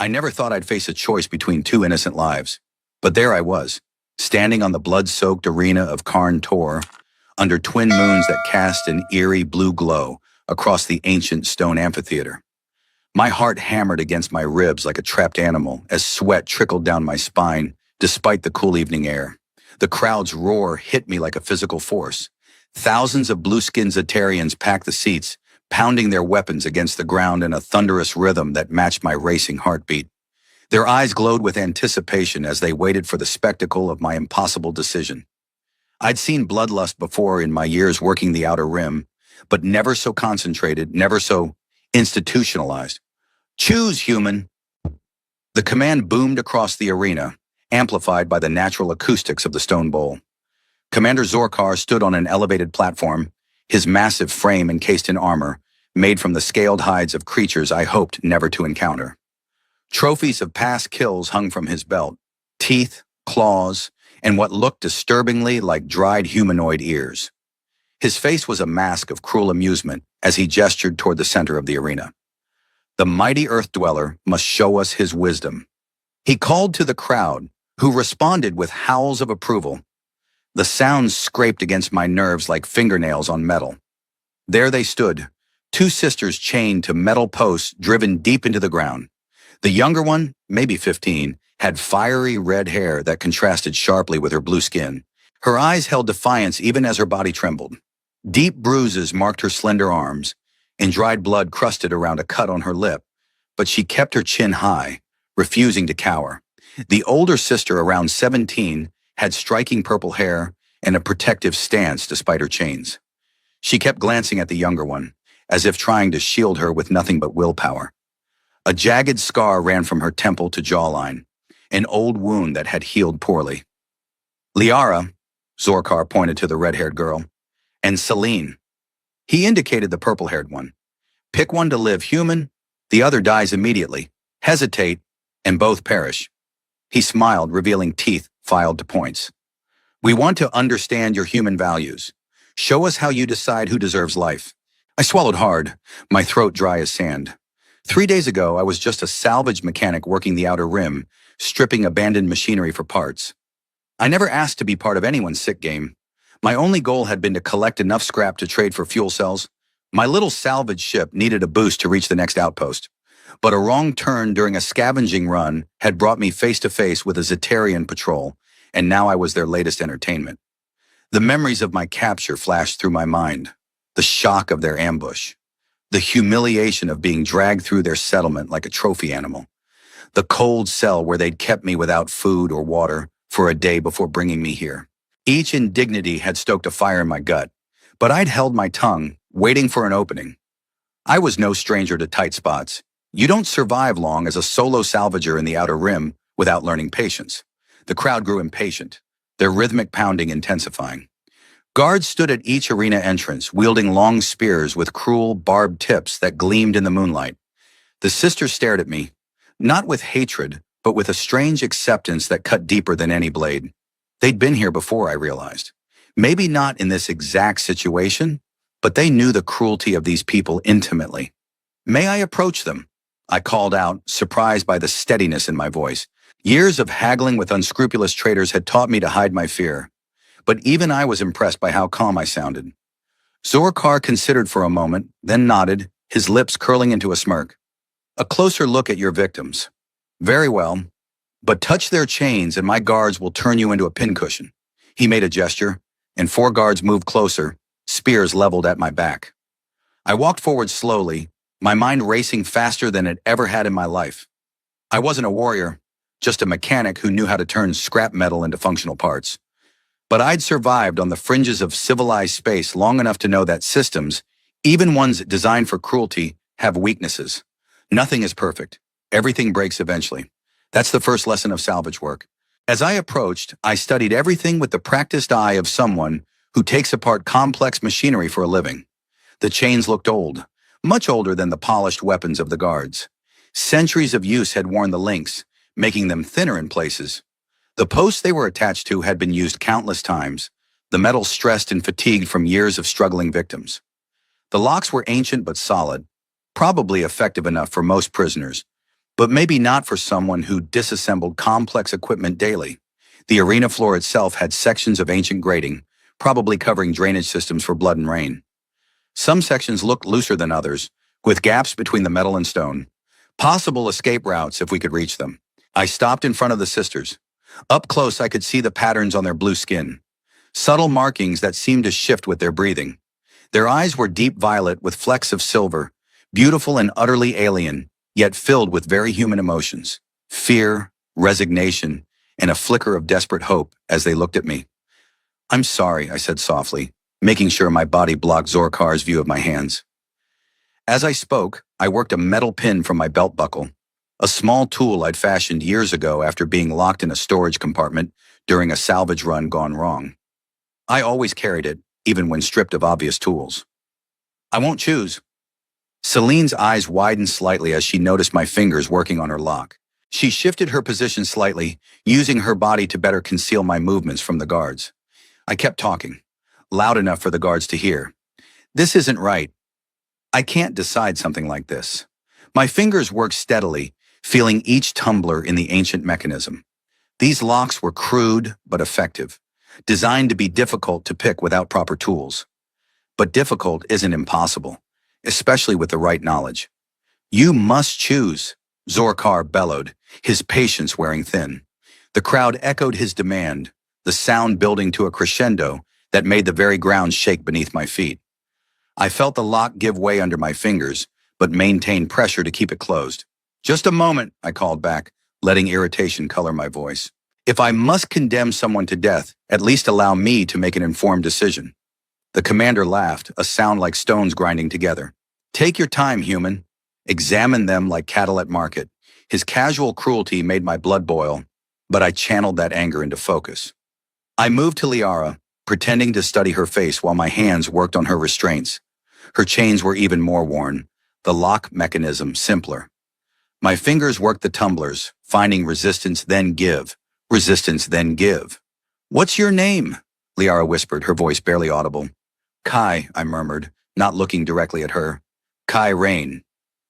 I never thought I'd face a choice between two innocent lives. But there I was, standing on the blood-soaked arena of Karn Tor, under twin moons that cast an eerie blue glow across the ancient stone amphitheater. My heart hammered against my ribs like a trapped animal as sweat trickled down my spine despite the cool evening air. The crowd's roar hit me like a physical force. Thousands of blue-skinned Zetarians packed the seats, pounding their weapons against the ground in a thunderous rhythm that matched my racing heartbeat. Their eyes glowed with anticipation as they waited for the spectacle of my impossible decision. I'd seen bloodlust before in my years working the Outer Rim, but never so concentrated, never so institutionalized. Choose, human! The command boomed across the arena, amplified by the natural acoustics of the stone bowl. Commander Zorkar stood on an elevated platform, his massive frame encased in armor, made from the scaled hides of creatures I hoped never to encounter. Trophies of past kills hung from his belt, teeth, claws, and what looked disturbingly like dried humanoid ears. His face was a mask of cruel amusement as he gestured toward the center of the arena. The mighty Earth Dweller must show us his wisdom. He called to the crowd, who responded with howls of approval. The sounds scraped against my nerves like fingernails on metal. There they stood, two sisters chained to metal posts driven deep into the ground. The younger one, maybe 15, had fiery red hair that contrasted sharply with her blue skin. Her eyes held defiance even as her body trembled. Deep bruises marked her slender arms, and dried blood crusted around a cut on her lip, but she kept her chin high, refusing to cower. The older sister, around 17, had striking purple hair and a protective stance despite her chains. She kept glancing at the younger one, as if trying to shield her with nothing but willpower. A jagged scar ran from her temple to jawline, an old wound that had healed poorly. Liara, Zorkar pointed to the red-haired girl, and Celine. He indicated the purple-haired one. Pick one to live human, the other dies immediately. Hesitate, and both perish. He smiled, revealing teeth filed to points. We want to understand your human values. Show us how you decide who deserves life. I swallowed hard, my throat dry as sand. 3 days ago, I was just a salvage mechanic working the Outer Rim, stripping abandoned machinery for parts. I never asked to be part of anyone's sick game. My only goal had been to collect enough scrap to trade for fuel cells. My little salvage ship needed a boost to reach the next outpost. But a wrong turn during a scavenging run had brought me face to face with a Zetarian patrol, and now I was their latest entertainment. The memories of my capture flashed through my mind. The shock of their ambush. The humiliation of being dragged through their settlement like a trophy animal. The cold cell where they'd kept me without food or water for a day before bringing me here. Each indignity had stoked a fire in my gut, but I'd held my tongue, waiting for an opening. I was no stranger to tight spots. You don't survive long as a solo salvager in the Outer Rim without learning patience. The crowd grew impatient, their rhythmic pounding intensifying. Guards stood at each arena entrance, wielding long spears with cruel, barbed tips that gleamed in the moonlight. The sisters stared at me, not with hatred, but with a strange acceptance that cut deeper than any blade. They'd been here before, I realized. Maybe not in this exact situation, but they knew the cruelty of these people intimately. May I approach them? I called out, surprised by the steadiness in my voice. Years of haggling with unscrupulous traders had taught me to hide my fear. But even I was impressed by how calm I sounded. Zorkar considered for a moment, then nodded, his lips curling into a smirk. A closer look at your victims. Very well, but touch their chains and my guards will turn you into a pincushion. He made a gesture, and 4 guards moved closer, spears leveled at my back. I walked forward slowly, my mind racing faster than it ever had in my life. I wasn't a warrior, just a mechanic who knew how to turn scrap metal into functional parts. But I'd survived on the fringes of civilized space long enough to know that systems, even ones designed for cruelty, have weaknesses. Nothing is perfect. Everything breaks eventually. That's the first lesson of salvage work. As I approached, I studied everything with the practiced eye of someone who takes apart complex machinery for a living. The chains looked old, much older than the polished weapons of the guards. Centuries of use had worn the links, making them thinner in places. The posts they were attached to had been used countless times, the metal stressed and fatigued from years of struggling victims. The locks were ancient but solid, probably effective enough for most prisoners, but maybe not for someone who disassembled complex equipment daily. The arena floor itself had sections of ancient grating, probably covering drainage systems for blood and rain. Some sections looked looser than others, with gaps between the metal and stone. Possible escape routes if we could reach them. I stopped in front of the sisters. Up close, I could see the patterns on their blue skin, subtle markings that seemed to shift with their breathing. Their eyes were deep violet with flecks of silver, beautiful and utterly alien, yet filled with very human emotions: fear, resignation, and a flicker of desperate hope as they looked at me. "I'm sorry," I said softly, making sure my body blocked Zorkar's view of my hands. As I spoke, I worked a metal pin from my belt buckle, a small tool I'd fashioned years ago after being locked in a storage compartment during a salvage run gone wrong. I always carried it, even when stripped of obvious tools. "I won't choose." Celine's eyes widened slightly as she noticed my fingers working on her lock. She shifted her position slightly, using her body to better conceal my movements from the guards. I kept talking, loud enough for the guards to hear. "This isn't right. I can't decide something like this." My fingers worked steadily, feeling each tumbler in the ancient mechanism. These locks were crude but effective, designed to be difficult to pick without proper tools. But difficult isn't impossible, especially with the right knowledge. "You must choose," Zorkar bellowed, his patience wearing thin. The crowd echoed his demand, the sound building to a crescendo that made the very ground shake beneath my feet. I felt the lock give way under my fingers, but maintained pressure to keep it closed. "Just a moment," I called back, letting irritation color my voice. "If I must condemn someone to death, at least allow me to make an informed decision." The commander laughed, a sound like stones grinding together. "Take your time, human. Examine them like cattle at market." His casual cruelty made my blood boil, but I channeled that anger into focus. I moved to Liara, pretending to study her face while my hands worked on her restraints. Her chains were even more worn, the lock mechanism simpler. My fingers worked the tumblers, finding resistance then give, resistance then give. "What's your name?" Liara whispered, her voice barely audible. "Kai," I murmured, not looking directly at her. "Kai Rain.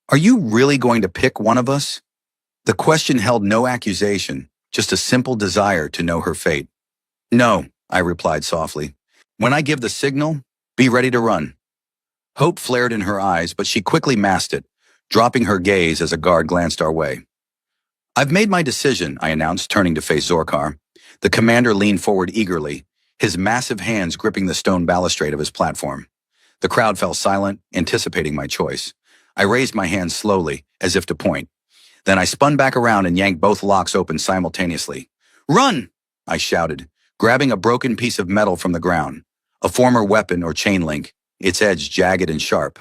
Are you really going to pick one of us?" The question held no accusation, just a simple desire to know her fate. "No," I replied softly. "When I give the signal, be ready to run." Hope flared in her eyes, but she quickly masked it, dropping her gaze as a guard glanced our way. "I've made my decision," I announced, turning to face Zorkar. The commander leaned forward eagerly, his massive hands gripping the stone balustrade of his platform. The crowd fell silent, anticipating my choice. I raised my hand slowly, as if to point. Then I spun back around and yanked both locks open simultaneously. "Run!" I shouted, grabbing a broken piece of metal from the ground, a former weapon or chain link, its edge jagged and sharp.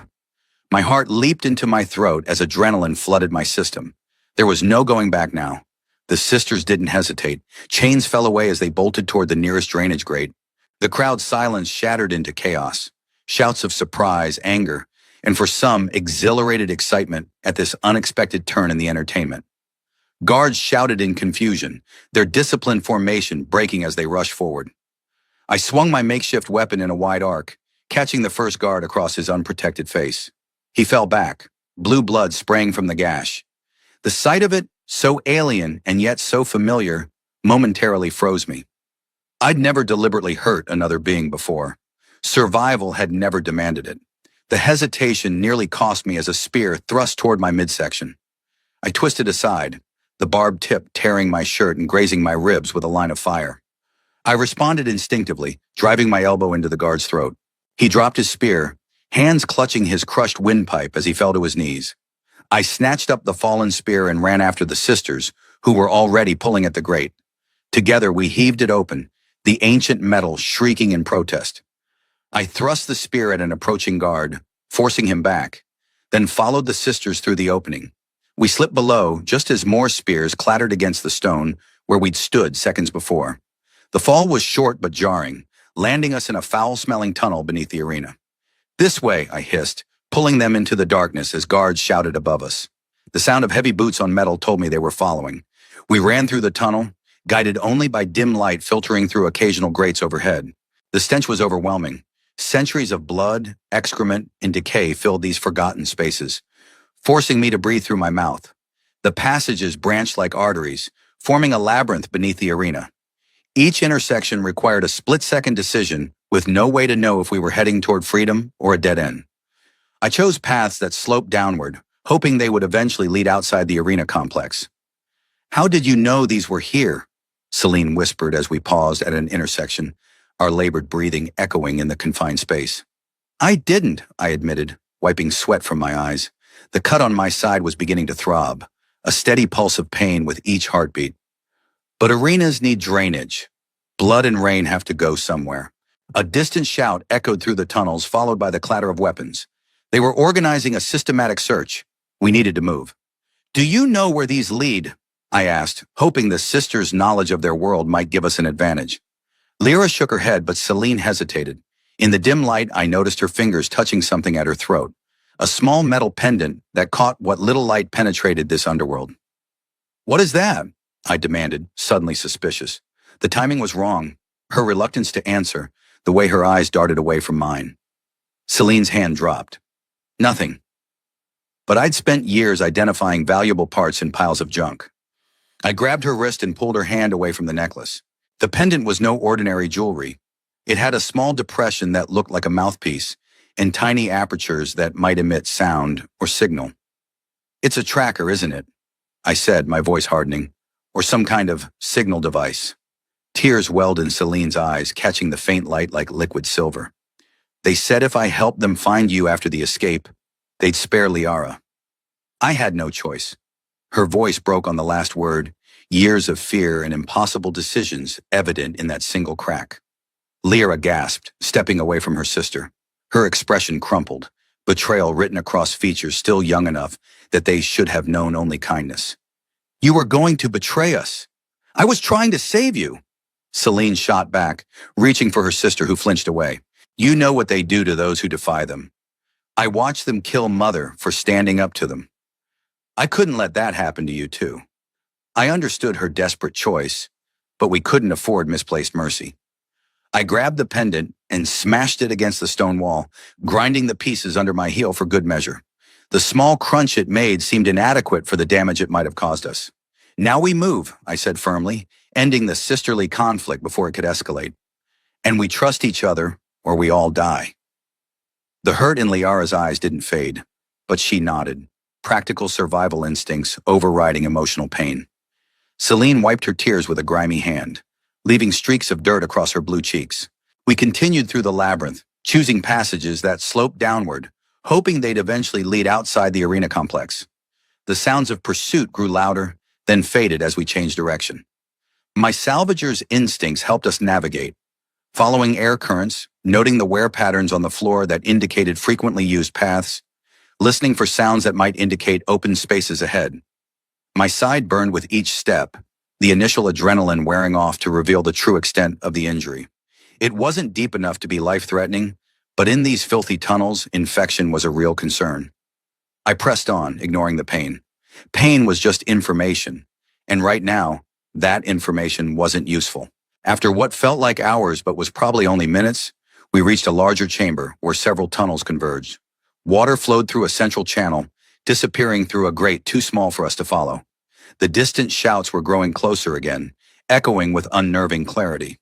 My heart leaped into my throat as adrenaline flooded my system. There was no going back now. The sisters didn't hesitate. Chains fell away as they bolted toward the nearest drainage grate. The crowd's silence shattered into chaos. Shouts of surprise, anger, and for some, exhilarated excitement at this unexpected turn in the entertainment. Guards shouted in confusion, their disciplined formation breaking as they rushed forward. I swung my makeshift weapon in a wide arc, catching the first guard across his unprotected face. He fell back, blue blood spraying from the gash. The sight of it, so alien and yet so familiar, momentarily froze me. I'd never deliberately hurt another being before. Survival had never demanded it. The hesitation nearly cost me as a spear thrust toward my midsection. I twisted aside, the barbed tip tearing my shirt and grazing my ribs with a line of fire. I responded instinctively, driving my elbow into the guard's throat. He dropped his spear, hands clutching his crushed windpipe as he fell to his knees. I snatched up the fallen spear and ran after the sisters, who were already pulling at the grate. Together we heaved it open, the ancient metal shrieking in protest. I thrust the spear at an approaching guard, forcing him back, then followed the sisters through the opening. We slipped below just as more spears clattered against the stone where we'd stood seconds before. The fall was short but jarring, landing us in a foul-smelling tunnel beneath the arena. "This way," I hissed, pulling them into the darkness as guards shouted above us. The sound of heavy boots on metal told me they were following. We ran through the tunnel, guided only by dim light filtering through occasional grates overhead. The stench was overwhelming. Centuries of blood, excrement, and decay filled these forgotten spaces, forcing me to breathe through my mouth. The passages branched like arteries, forming a labyrinth beneath the arena. Each intersection required a split-second decision with no way to know if we were heading toward freedom or a dead end. I chose paths that sloped downward, hoping they would eventually lead outside the arena complex. "How did you know these were here?" Celine whispered as we paused at an intersection, our labored breathing echoing in the confined space. "I didn't," I admitted, wiping sweat from my eyes. The cut on my side was beginning to throb, a steady pulse of pain with each heartbeat. "But arenas need drainage. Blood and rain have to go somewhere." A distant shout echoed through the tunnels, followed by the clatter of weapons. They were organizing a systematic search. We needed to move. "Do you know where these lead?" I asked, hoping the sisters' knowledge of their world might give us an advantage. Lyra shook her head, but Celine hesitated. In the dim light, I noticed her fingers touching something at her throat, a small metal pendant that caught what little light penetrated this underworld. "What is that?" I demanded, suddenly suspicious. The timing was wrong. Her reluctance to answer, the way her eyes darted away from mine. Celine's hand dropped. "Nothing." But I'd spent years identifying valuable parts in piles of junk. I grabbed her wrist and pulled her hand away from the necklace. The pendant was no ordinary jewelry. It had a small depression that looked like a mouthpiece and tiny apertures that might emit sound or signal. "It's a tracker, isn't it?" I said, my voice hardening. "Or some kind of signal device." Tears welled in Celine's eyes, catching the faint light like liquid silver. "They said if I helped them find you after the escape, they'd spare Liara." I had no choice. Her voice broke on the last word, years of fear and impossible decisions evident in that single crack. Lyra gasped, stepping away from her sister. Her expression crumpled, betrayal written across features still young enough that they should have known only kindness. "You were going to betray us. I was trying to save you." Celine shot back, reaching for her sister who flinched away. "You know what they do to those who defy them. I watched them kill Mother for standing up to them. I couldn't let that happen to you too." I understood her desperate choice, but we couldn't afford misplaced mercy. I grabbed the pendant and smashed it against the stone wall, grinding the pieces under my heel for good measure. The small crunch it made seemed inadequate for the damage it might have caused us. "Now we move," I said firmly, ending the sisterly conflict before it could escalate. "And we trust each other, or we all die." The hurt in Liara's eyes didn't fade, but she nodded, practical survival instincts overriding emotional pain. Celine wiped her tears with a grimy hand, leaving streaks of dirt across her blue cheeks. We continued through the labyrinth, choosing passages that sloped downward, hoping they'd eventually lead outside the arena complex. The sounds of pursuit grew louder, then faded as we changed direction. My salvager's instincts helped us navigate, following air currents, noting the wear patterns on the floor that indicated frequently used paths, listening for sounds that might indicate open spaces ahead. My side burned with each step, the initial adrenaline wearing off to reveal the true extent of the injury. It wasn't deep enough to be life-threatening, but in these filthy tunnels, infection was a real concern. I pressed on, ignoring the pain. Pain was just information, and right now, that information wasn't useful. After what felt like hours but was probably only minutes, we reached a larger chamber where several tunnels converged. Water flowed through a central channel, disappearing through a grate too small for us to follow. The distant shouts were growing closer again, echoing with unnerving clarity.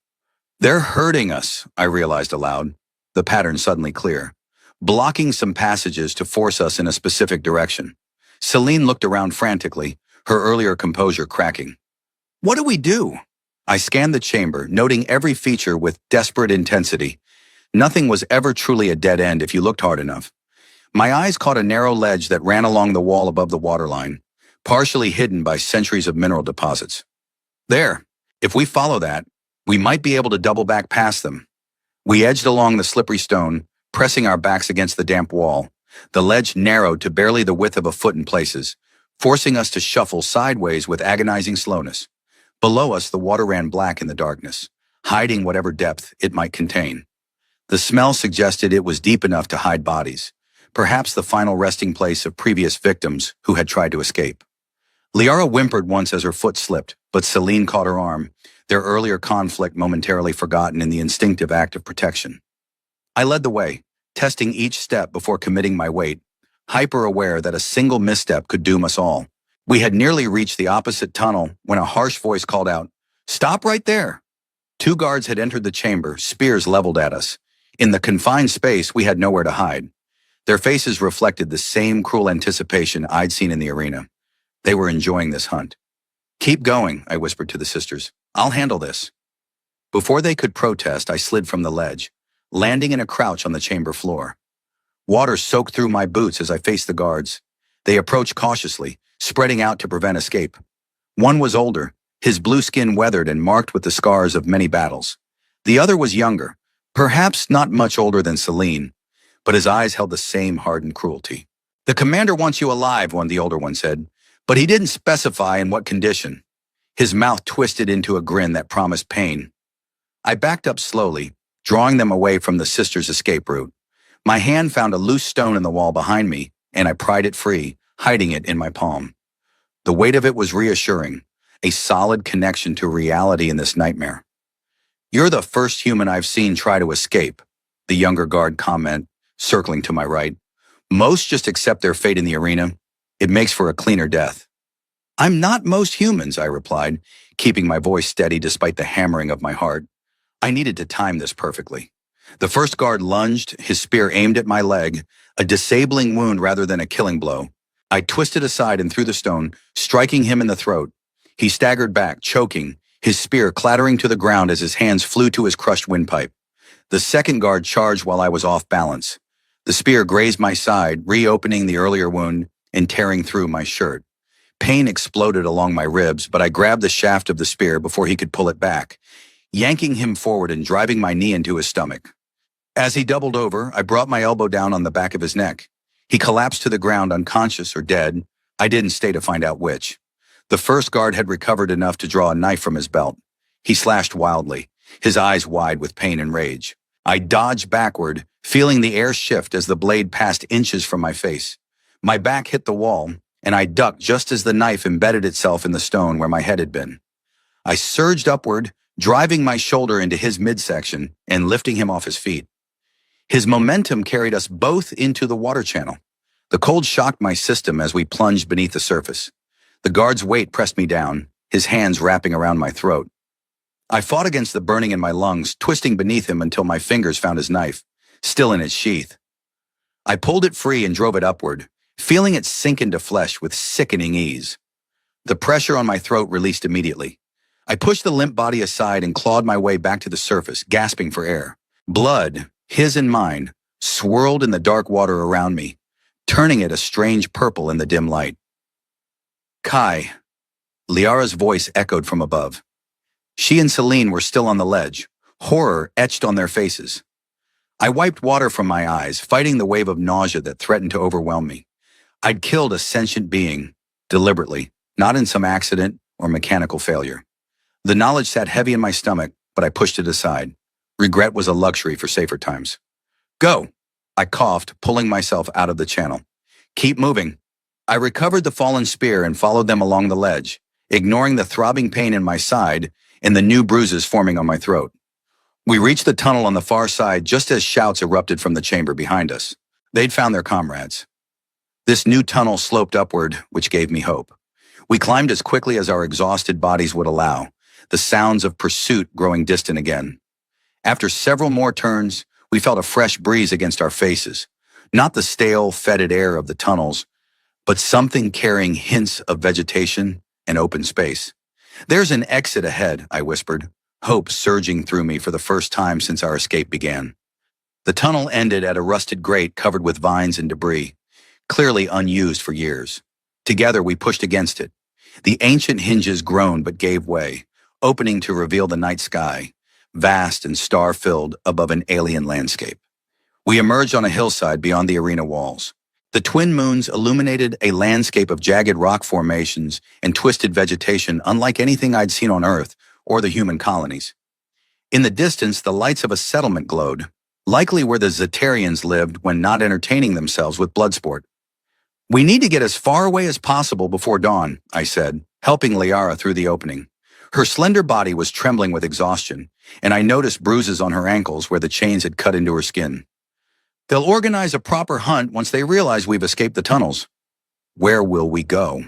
"They're hurting us," I realized aloud, the pattern suddenly clear, blocking some passages to force us in a specific direction. Celine looked around frantically, her earlier composure cracking. "What do we do?" I scanned the chamber, noting every feature with desperate intensity. Nothing was ever truly a dead end if you looked hard enough. My eyes caught a narrow ledge that ran along the wall above the waterline, partially hidden by centuries of mineral deposits. "There, if we follow that, we might be able to double back past them." We edged along the slippery stone, pressing our backs against the damp wall. The ledge narrowed to barely the width of a foot in places, forcing us to shuffle sideways with agonizing slowness. Below us, the water ran black in the darkness, hiding whatever depth it might contain. The smell suggested it was deep enough to hide bodies, perhaps the final resting place of previous victims who had tried to escape. Liara whimpered once as her foot slipped, but Celine caught her arm, their earlier conflict momentarily forgotten in the instinctive act of protection. I led the way, testing each step before committing my weight, hyper-aware that a single misstep could doom us all. We had nearly reached the opposite tunnel when a harsh voice called out, "Stop right there!" Two guards had entered the chamber, spears leveled at us. In the confined space, we had nowhere to hide. Their faces reflected the same cruel anticipation I'd seen in the arena. They were enjoying this hunt. "Keep going," I whispered to the sisters. "I'll handle this." Before they could protest, I slid from the ledge, landing in a crouch on the chamber floor. Water soaked through my boots as I faced the guards. They approached cautiously, spreading out to prevent escape. One was older, his blue skin weathered and marked with the scars of many battles. The other was younger, perhaps not much older than Celine, but his eyes held the same hardened cruelty. "The commander wants you alive," one of the older one said, "but he didn't specify in what condition." His mouth twisted into a grin that promised pain. I backed up slowly, drawing them away from the sisters' escape route. My hand found a loose stone in the wall behind me, and I pried it free, hiding it in my palm. The weight of it was reassuring, a solid connection to reality in this nightmare. "You're the first human I've seen try to escape," the younger guard commented, circling to my right. "Most just accept their fate in the arena. It makes for a cleaner death." "I'm not most humans," I replied, keeping my voice steady despite the hammering of my heart. I needed to time this perfectly. The first guard lunged, his spear aimed at my leg, a disabling wound rather than a killing blow. I twisted aside and threw the stone, striking him in the throat. He staggered back, choking, his spear clattering to the ground as his hands flew to his crushed windpipe. The second guard charged while I was off balance. The spear grazed my side, reopening the earlier wound and tearing through my shirt. Pain exploded along my ribs, but I grabbed the shaft of the spear before he could pull it back, yanking him forward and driving my knee into his stomach. As he doubled over, I brought my elbow down on the back of his neck. He collapsed to the ground unconscious or dead. I didn't stay to find out which. The first guard had recovered enough to draw a knife from his belt. He slashed wildly, his eyes wide with pain and rage. I dodged backward, feeling the air shift as the blade passed inches from my face. My back hit the wall, and I ducked just as the knife embedded itself in the stone where my head had been. I surged upward, driving my shoulder into his midsection and lifting him off his feet. His momentum carried us both into the water channel. The cold shocked my system as we plunged beneath the surface. The guard's weight pressed me down, his hands wrapping around my throat. I fought against the burning in my lungs, twisting beneath him until my fingers found his knife, still in its sheath. I pulled it free and drove it upward, feeling it sink into flesh with sickening ease. The pressure on my throat released immediately. I pushed the limp body aside and clawed my way back to the surface, gasping for air. Blood, his and mine, swirled in the dark water around me, turning it a strange purple in the dim light. "Kai," Liara's voice echoed from above. She and Celine were still on the ledge, horror etched on their faces. I wiped water from my eyes, fighting the wave of nausea that threatened to overwhelm me. I'd killed a sentient being, deliberately, not in some accident or mechanical failure. The knowledge sat heavy in my stomach, but I pushed it aside. Regret was a luxury for safer times. "Go," I coughed, pulling myself out of the channel. "Keep moving." I recovered the fallen spear and followed them along the ledge, ignoring the throbbing pain in my side and the new bruises forming on my throat. We reached the tunnel on the far side just as shouts erupted from the chamber behind us. They'd found their comrades. This new tunnel sloped upward, which gave me hope. We climbed as quickly as our exhausted bodies would allow, the sounds of pursuit growing distant again. After several more turns, we felt a fresh breeze against our faces, not the stale, fetid air of the tunnels, but something carrying hints of vegetation and open space. "There's an exit ahead," I whispered, hope surging through me for the first time since our escape began. The tunnel ended at a rusted grate covered with vines and debris, clearly unused for years. Together we pushed against it. The ancient hinges groaned but gave way, opening to reveal the night sky, vast and star-filled above an alien landscape. We emerged on a hillside beyond the arena walls. The twin moons illuminated a landscape of jagged rock formations and twisted vegetation unlike anything I'd seen on Earth or the human colonies. In the distance, the lights of a settlement glowed, likely where the Zetarians lived when not entertaining themselves with blood sport. "We need to get as far away as possible before dawn," I said, helping Liara through the opening. Her slender body was trembling with exhaustion, and I noticed bruises on her ankles where the chains had cut into her skin. "They'll organize a proper hunt once they realize we've escaped the tunnels." "Where will we go?"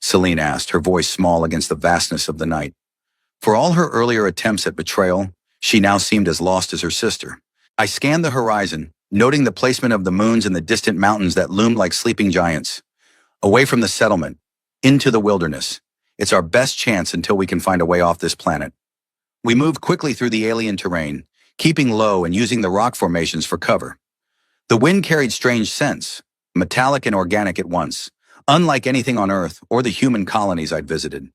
Celine asked, her voice small against the vastness of the night. For all her earlier attempts at betrayal, she now seemed as lost as her sister. I scanned the horizon, noting the placement of the moons in the distant mountains that loomed like sleeping giants. Away from the settlement, into the wilderness. It's our best chance until we can find a way off this planet. We moved quickly through the alien terrain, keeping low and using the rock formations for cover. The wind carried strange scents, metallic and organic at once, unlike anything on Earth or the human colonies I'd visited.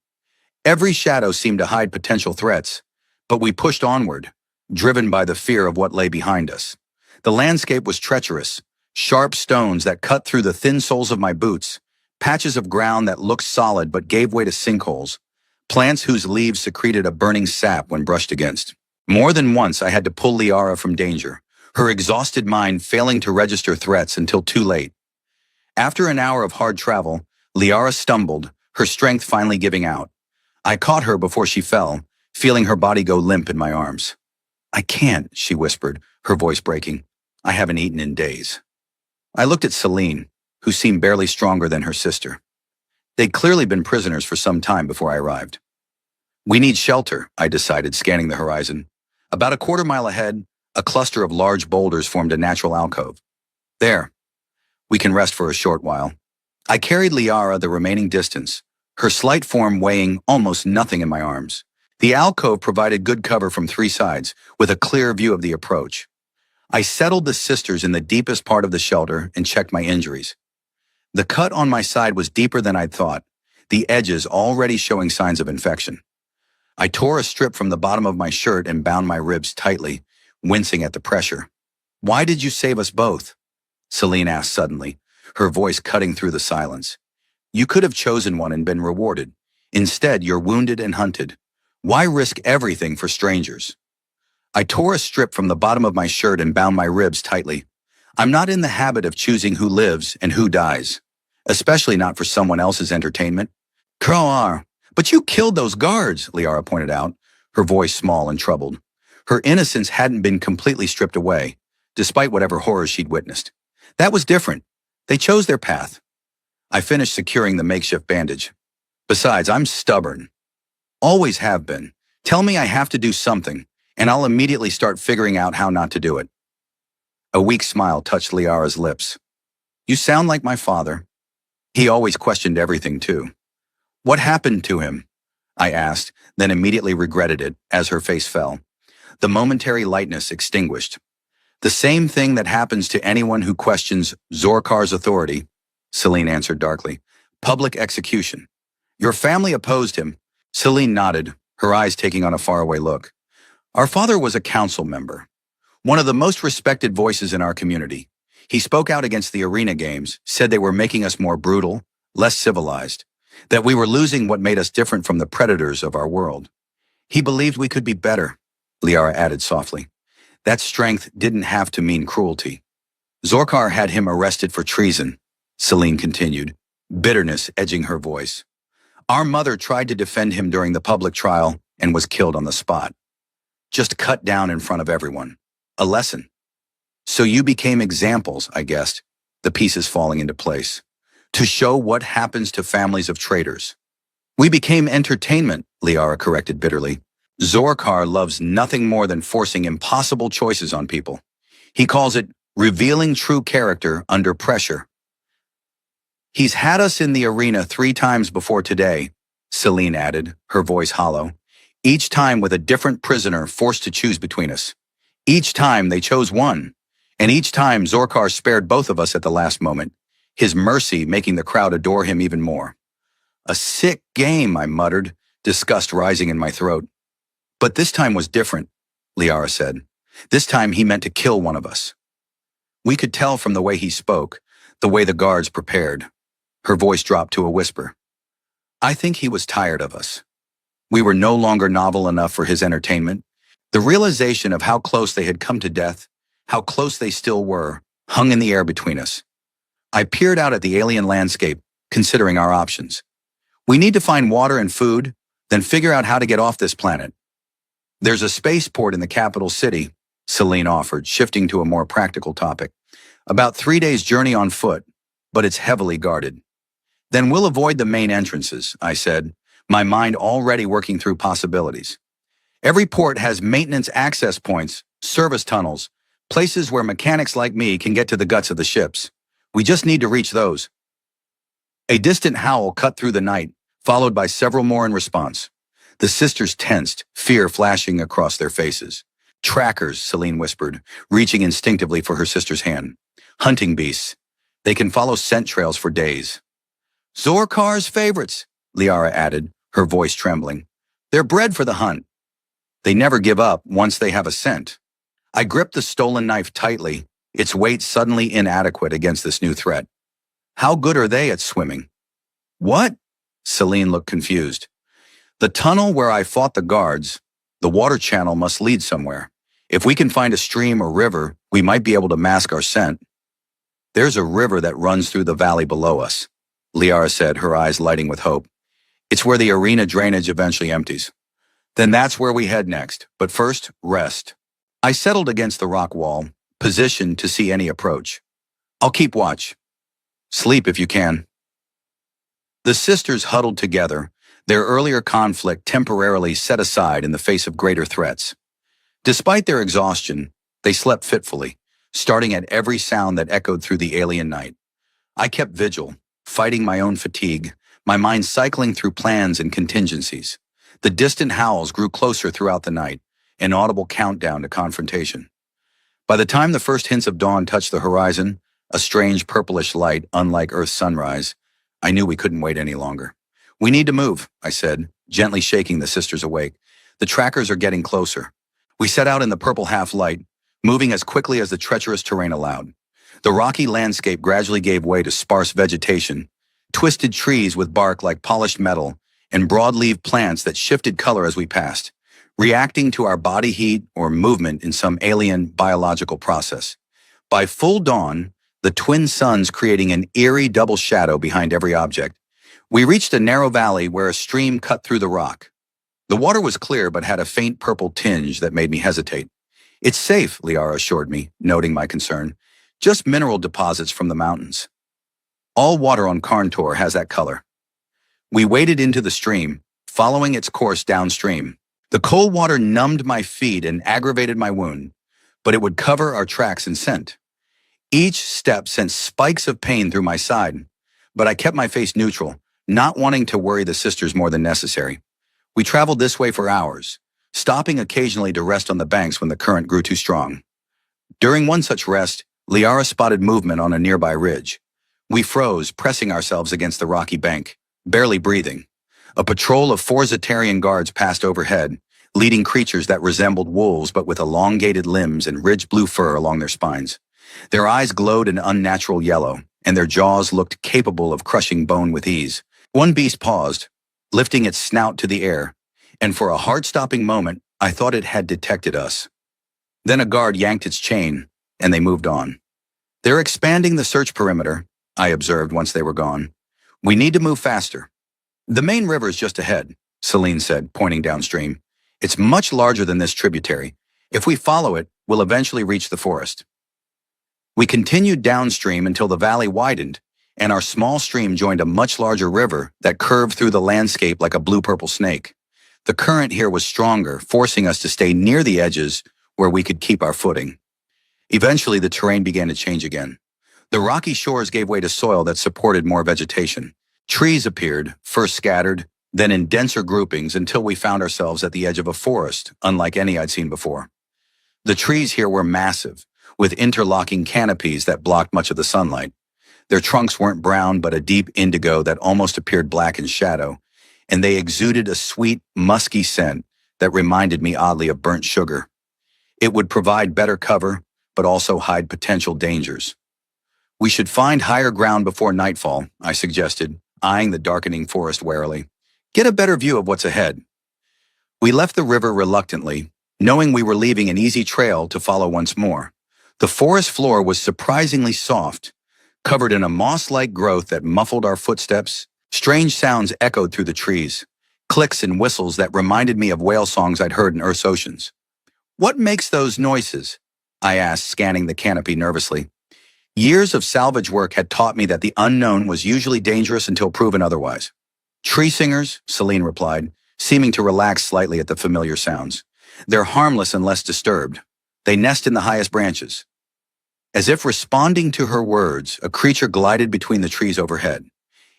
Every shadow seemed to hide potential threats, but we pushed onward, driven by the fear of what lay behind us. The landscape was treacherous, sharp stones that cut through the thin soles of my boots, patches of ground that looked solid but gave way to sinkholes, plants whose leaves secreted a burning sap when brushed against. More than once I had to pull Liara from danger, her exhausted mind failing to register threats until too late. After an hour of hard travel, Liara stumbled, her strength finally giving out. I caught her before she fell, feeling her body go limp in my arms. "I can't," she whispered, her voice breaking. "I haven't eaten in days." I looked at Celine, who seemed barely stronger than her sister. They'd clearly been prisoners for some time before I arrived. "We need shelter," I decided, scanning the horizon. About a quarter-mile ahead, a cluster of large boulders formed a natural alcove. "There. We can rest for a short while." I carried Liara the remaining distance, her slight form weighing almost nothing in my arms. The alcove provided good cover from three sides, with a clear view of the approach. I settled the sisters in the deepest part of the shelter and checked my injuries. The cut on my side was deeper than I'd thought, the edges already showing signs of infection. I tore a strip from the bottom of my shirt and bound my ribs tightly, wincing at the pressure. "Why did you save us both?" Celine asked suddenly, her voice cutting through the silence. "You could have chosen one and been rewarded. Instead, you're wounded and hunted. Why risk everything for strangers?" I tore a strip from the bottom of my shirt and bound my ribs tightly. I'm not in the habit of choosing who lives and who dies, especially not for someone else's entertainment. "Croar, but you killed those guards," Liara pointed out, her voice small and troubled. Her innocence hadn't been completely stripped away, despite whatever horrors she'd witnessed. "That was different. They chose their path." I finished securing the makeshift bandage. "Besides, I'm stubborn. Always have been. Tell me I have to do something, and I'll immediately start figuring out how not to do it." A weak smile touched Liara's lips. "You sound like my father." He always questioned everything, too. "What happened to him?" I asked, then immediately regretted it as her face fell. The momentary lightness extinguished. "The same thing that happens to anyone who questions Zorkar's authority," Celine answered darkly. "Public execution. Your family opposed him." Celine nodded, her eyes taking on a faraway look. "Our father was a council member, one of the most respected voices in our community. He spoke out against the arena games, said they were making us more brutal, less civilized, that we were losing what made us different from the predators of our world. He believed we could be better," Liara added softly. "That strength didn't have to mean cruelty." "Zorkar had him arrested for treason," Celine continued, bitterness edging her voice. "Our mother tried to defend him during the public trial and was killed on the spot. Just cut down in front of everyone. A lesson. So you became examples, I guessed, the pieces falling into place, to show what happens to families of traitors." "We became entertainment," Liara corrected bitterly. "Zorkar loves nothing more than forcing impossible choices on people. He calls it revealing true character under pressure." "He's had us in the arena 3 times before today," Celine added, her voice hollow. "Each time with a different prisoner forced to choose between us. Each time they chose one, and each time Zorkar spared both of us at the last moment, his mercy making the crowd adore him even more." "A sick game," I muttered, disgust rising in my throat. "But this time was different," Liara said. "This time he meant to kill one of us." We could tell from the way he spoke, the way the guards prepared. Her voice dropped to a whisper. "I think he was tired of us. We were no longer novel enough for his entertainment. The realization of how close they had come to death, how close they still were, hung in the air between us. I peered out at the alien landscape, considering our options. We need to find water and food, then figure out how to get off this planet. There's a spaceport in the capital city," Celine offered, shifting to a more practical topic. "About 3 days' journey on foot, but it's heavily guarded. Then we'll avoid the main entrances, I said, my mind already working through possibilities. Every port has maintenance access points, service tunnels, places where mechanics like me can get to the guts of the ships. We just need to reach those. A distant howl cut through the night, followed by several more in response. The sisters tensed, fear flashing across their faces. Trackers, Celine whispered, reaching instinctively for her sister's hand. Hunting beasts. They can follow scent trails for days. Zorkar's favorites, Liara added, her voice trembling. They're bred for the hunt. They never give up once they have a scent. I gripped the stolen knife tightly, its weight suddenly inadequate against this new threat. How good are they at swimming? What? Celine looked confused. The tunnel where I fought the guards, the water channel must lead somewhere. If we can find a stream or river, we might be able to mask our scent. There's a river that runs through the valley below us, Liara said, her eyes lighting with hope. It's where the arena drainage eventually empties. Then that's where we head next, but first, rest. I settled against the rock wall, positioned to see any approach. I'll keep watch. Sleep if you can. The sisters huddled together, their earlier conflict temporarily set aside in the face of greater threats. Despite their exhaustion, they slept fitfully, starting at every sound that echoed through the alien night. I kept vigil, fighting my own fatigue, my mind cycling through plans and contingencies. The distant howls grew closer throughout the night, an audible countdown to confrontation. By the time the first hints of dawn touched the horizon, a strange purplish light unlike Earth's sunrise, I knew we couldn't wait any longer. We need to move, I said, gently shaking the sisters awake. The trackers are getting closer. We set out in the purple half-light, moving as quickly as the treacherous terrain allowed. The rocky landscape gradually gave way to sparse vegetation, twisted trees with bark like polished metal, and broad-leaved plants that shifted color as we passed, reacting to our body heat or movement in some alien biological process. By full dawn, the twin suns creating an eerie double shadow behind every object, we reached a narrow valley where a stream cut through the rock. The water was clear but had a faint purple tinge that made me hesitate. It's safe, Liara assured me, noting my concern. Just mineral deposits from the mountains. All water on Karntor has that color. We waded into the stream, following its course downstream. The cold water numbed my feet and aggravated my wound, but it would cover our tracks in scent. Each step sent spikes of pain through my side, but I kept my face neutral, not wanting to worry the sisters more than necessary. We traveled this way for hours, stopping occasionally to rest on the banks when the current grew too strong. During one such rest, Liara spotted movement on a nearby ridge. We froze, pressing ourselves against the rocky bank, barely breathing. A patrol of 4 Zetarian guards passed overhead, leading creatures that resembled wolves but with elongated limbs and ridged blue fur along their spines. Their eyes glowed an unnatural yellow, and their jaws looked capable of crushing bone with ease. One beast paused, lifting its snout to the air, and for a heart-stopping moment, I thought it had detected us. Then a guard yanked its chain, and they moved on. They're expanding the search perimeter, I observed once they were gone. We need to move faster. The main river is just ahead, Celine said, pointing downstream. It's much larger than this tributary. If we follow it, we'll eventually reach the forest. We continued downstream until the valley widened, and our small stream joined a much larger river that curved through the landscape like a blue-purple snake. The current here was stronger, forcing us to stay near the edges where we could keep our footing. Eventually, the terrain began to change again. The rocky shores gave way to soil that supported more vegetation. Trees appeared, first scattered, then in denser groupings until we found ourselves at the edge of a forest, unlike any I'd seen before. The trees here were massive, with interlocking canopies that blocked much of the sunlight. Their trunks weren't brown but a deep indigo that almost appeared black in shadow, and they exuded a sweet, musky scent that reminded me oddly of burnt sugar. It would provide better cover, but also hide potential dangers. We should find higher ground before nightfall, I suggested, eyeing the darkening forest warily. Get a better view of what's ahead. We left the river reluctantly, knowing we were leaving an easy trail to follow once more. The forest floor was surprisingly soft, covered in a moss-like growth that muffled our footsteps. Strange sounds echoed through the trees, clicks and whistles that reminded me of whale songs I'd heard in Earth's oceans. What makes those noises? I asked, scanning the canopy nervously. Years of salvage work had taught me that the unknown was usually dangerous until proven otherwise. Tree singers, Celine replied, seeming to relax slightly at the familiar sounds. They're harmless unless disturbed. They nest in the highest branches. As if responding to her words, a creature glided between the trees overhead.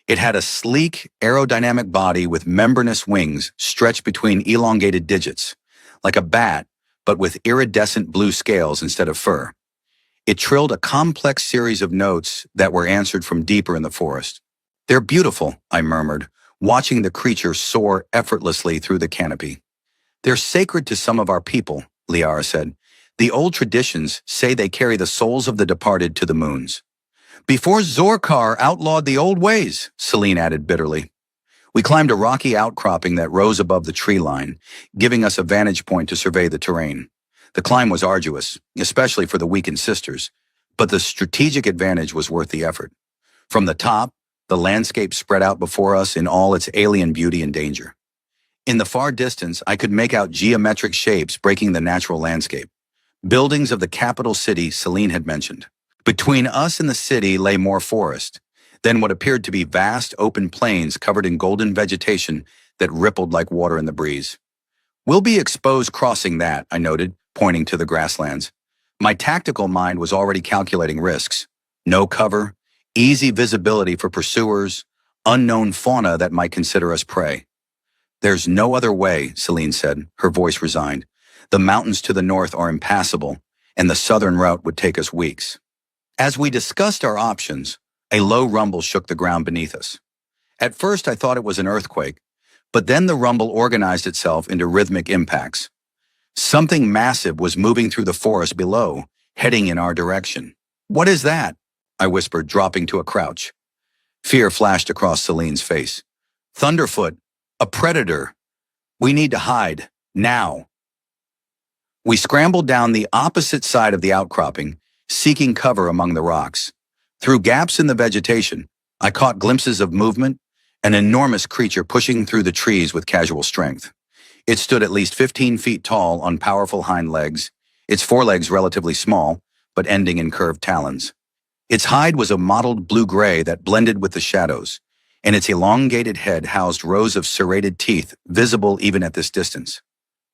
It had a sleek, aerodynamic body with membranous wings stretched between elongated digits, like a bat, but with iridescent blue scales instead of fur. It trilled a complex series of notes that were answered from deeper in the forest. "They're beautiful," I murmured, watching the creature soar effortlessly through the canopy. "They're sacred to some of our people," Liara said. "The old traditions say they carry the souls of the departed to the moons." "Before Zorkar outlawed the old ways," Celine added bitterly. We climbed a rocky outcropping that rose above the tree line, giving us a vantage point to survey the terrain. The climb was arduous, especially for the weakened sisters, but the strategic advantage was worth the effort. From the top, the landscape spread out before us in all its alien beauty and danger. In the far distance, I could make out geometric shapes breaking the natural landscape. Buildings of the capital city Celine had mentioned. Between us and the city lay more forest, then what appeared to be vast open plains covered in golden vegetation that rippled like water in the breeze. "We'll be exposed crossing that," I noted, pointing to the grasslands. My tactical mind was already calculating risks. No cover, easy visibility for pursuers, unknown fauna that might consider us prey. "There's no other way," Celine said, her voice resigned. "The mountains to the north are impassable, and the southern route would take us weeks." As we discussed our options, a low rumble shook the ground beneath us. At first I thought it was an earthquake, but then the rumble organized itself into rhythmic impacts. Something massive was moving through the forest below, heading in our direction. "What is that?" I whispered, dropping to a crouch. Fear flashed across Celine's face. "Thunderfoot, a predator. We need to hide, now." We scrambled down the opposite side of the outcropping, seeking cover among the rocks. Through gaps in the vegetation, I caught glimpses of movement, an enormous creature pushing through the trees with casual strength. It stood at least 15 feet tall on powerful hind legs, its forelegs relatively small, but ending in curved talons. Its hide was a mottled blue-gray that blended with the shadows, and its elongated head housed rows of serrated teeth visible even at this distance.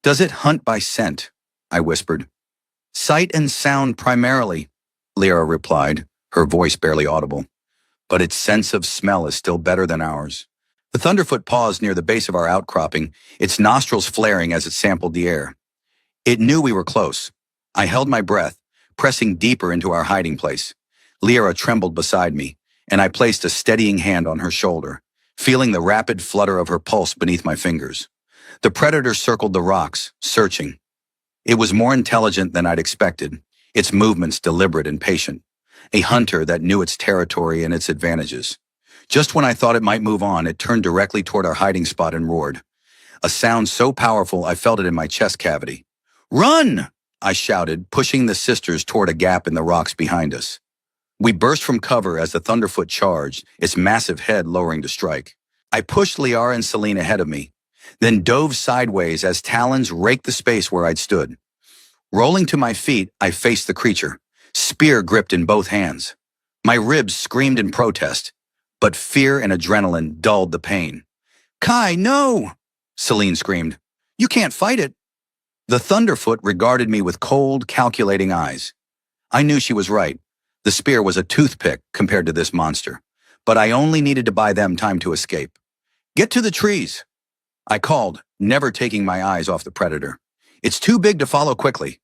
"Does it hunt by scent?" I whispered. "Sight and sound primarily," Lyra replied, her voice barely audible. "But its sense of smell is still better than ours." The Thunderfoot paused near the base of our outcropping, its nostrils flaring as it sampled the air. It knew we were close. I held my breath, pressing deeper into our hiding place. Lyra trembled beside me, and I placed a steadying hand on her shoulder, feeling the rapid flutter of her pulse beneath my fingers. The predator circled the rocks, searching. It was more intelligent than I'd expected, its movements deliberate and patient. A hunter that knew its territory and its advantages. Just when I thought it might move on, it turned directly toward our hiding spot and roared. A sound so powerful I felt it in my chest cavity. "Run!" I shouted, pushing the sisters toward a gap in the rocks behind us. We burst from cover as the Thunderfoot charged, its massive head lowering to strike. I pushed Liara and Celine ahead of me, then dove sideways as talons raked the space where I'd stood. Rolling to my feet, I faced the creature, spear gripped in both hands. My ribs screamed in protest, but fear and adrenaline dulled the pain. "Kai, no!" Celine screamed. "You can't fight it." The Thunderfoot regarded me with cold, calculating eyes. I knew she was right. The spear was a toothpick compared to this monster, but I only needed to buy them time to escape. "Get to the trees," I called, never taking my eyes off the predator. "It's too big to follow quickly."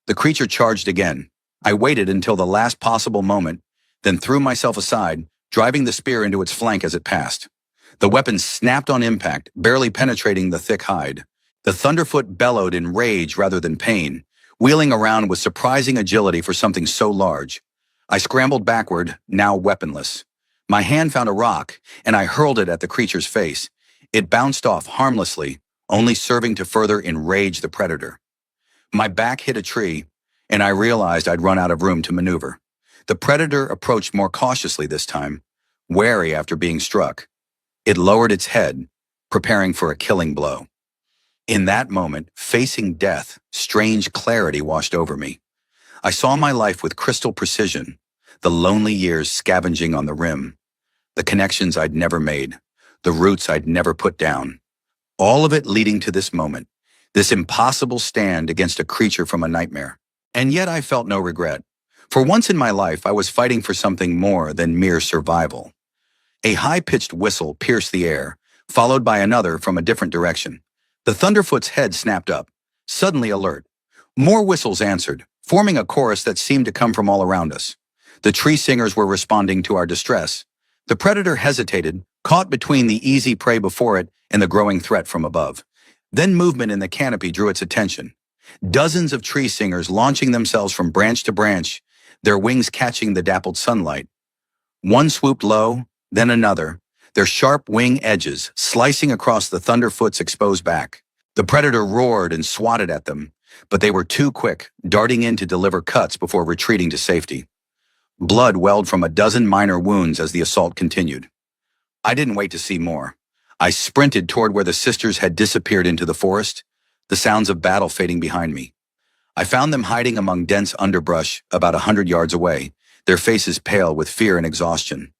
The creature charged again. I waited until the last possible moment, then threw myself aside, driving the spear into its flank as it passed. The weapon snapped on impact, barely penetrating the thick hide. The Thunderfoot bellowed in rage rather than pain, wheeling around with surprising agility for something so large. I scrambled backward, now weaponless. My hand found a rock, and I hurled it at the creature's face. It bounced off harmlessly, only serving to further enrage the predator. My back hit a tree, and I realized I'd run out of room to maneuver. The predator approached more cautiously this time, wary after being struck. It lowered its head, preparing for a killing blow. In that moment, facing death, strange clarity washed over me. I saw my life with crystal precision. the lonely years scavenging on the rim, the connections I'd never made, the roots I'd never put down. All of it leading to this moment, this impossible stand against a creature from a nightmare. And yet I felt no regret. For once in my life, I was fighting for something more than mere survival. A high-pitched whistle pierced the air, followed by another from a different direction. The Thunderfoot's head snapped up, suddenly alert. More whistles answered, forming a chorus that seemed to come from all around us. The tree singers were responding to our distress. The predator hesitated, caught between the easy prey before it and the growing threat from above. Then movement in the canopy drew its attention. Dozens of tree singers launching themselves from branch to branch, their wings catching the dappled sunlight. One swooped low, then another, their sharp wing edges slicing across the Thunderfoot's exposed back. The predator roared and swatted at them, but they were too quick, darting in to deliver cuts before retreating to safety. Blood welled from a dozen minor wounds as the assault continued. I didn't wait to see more. I sprinted toward where the sisters had disappeared into the forest, the sounds of battle fading behind me. I found them hiding among dense underbrush about 100 yards away, their faces pale with fear and exhaustion.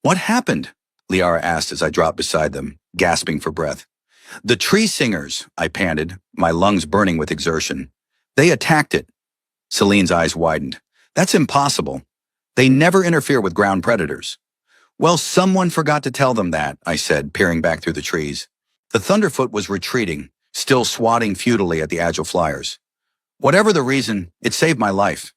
"What happened?" Liara asked as I dropped beside them, gasping for breath. "The tree singers," I panted, my lungs burning with exertion. "They attacked it." Celine's eyes widened. "That's impossible. They never interfere with ground predators." "Well, someone forgot to tell them that," I said, peering back through the trees. The Thunderfoot was retreating, still swatting futilely at the agile flyers. "Whatever the reason, it saved my life."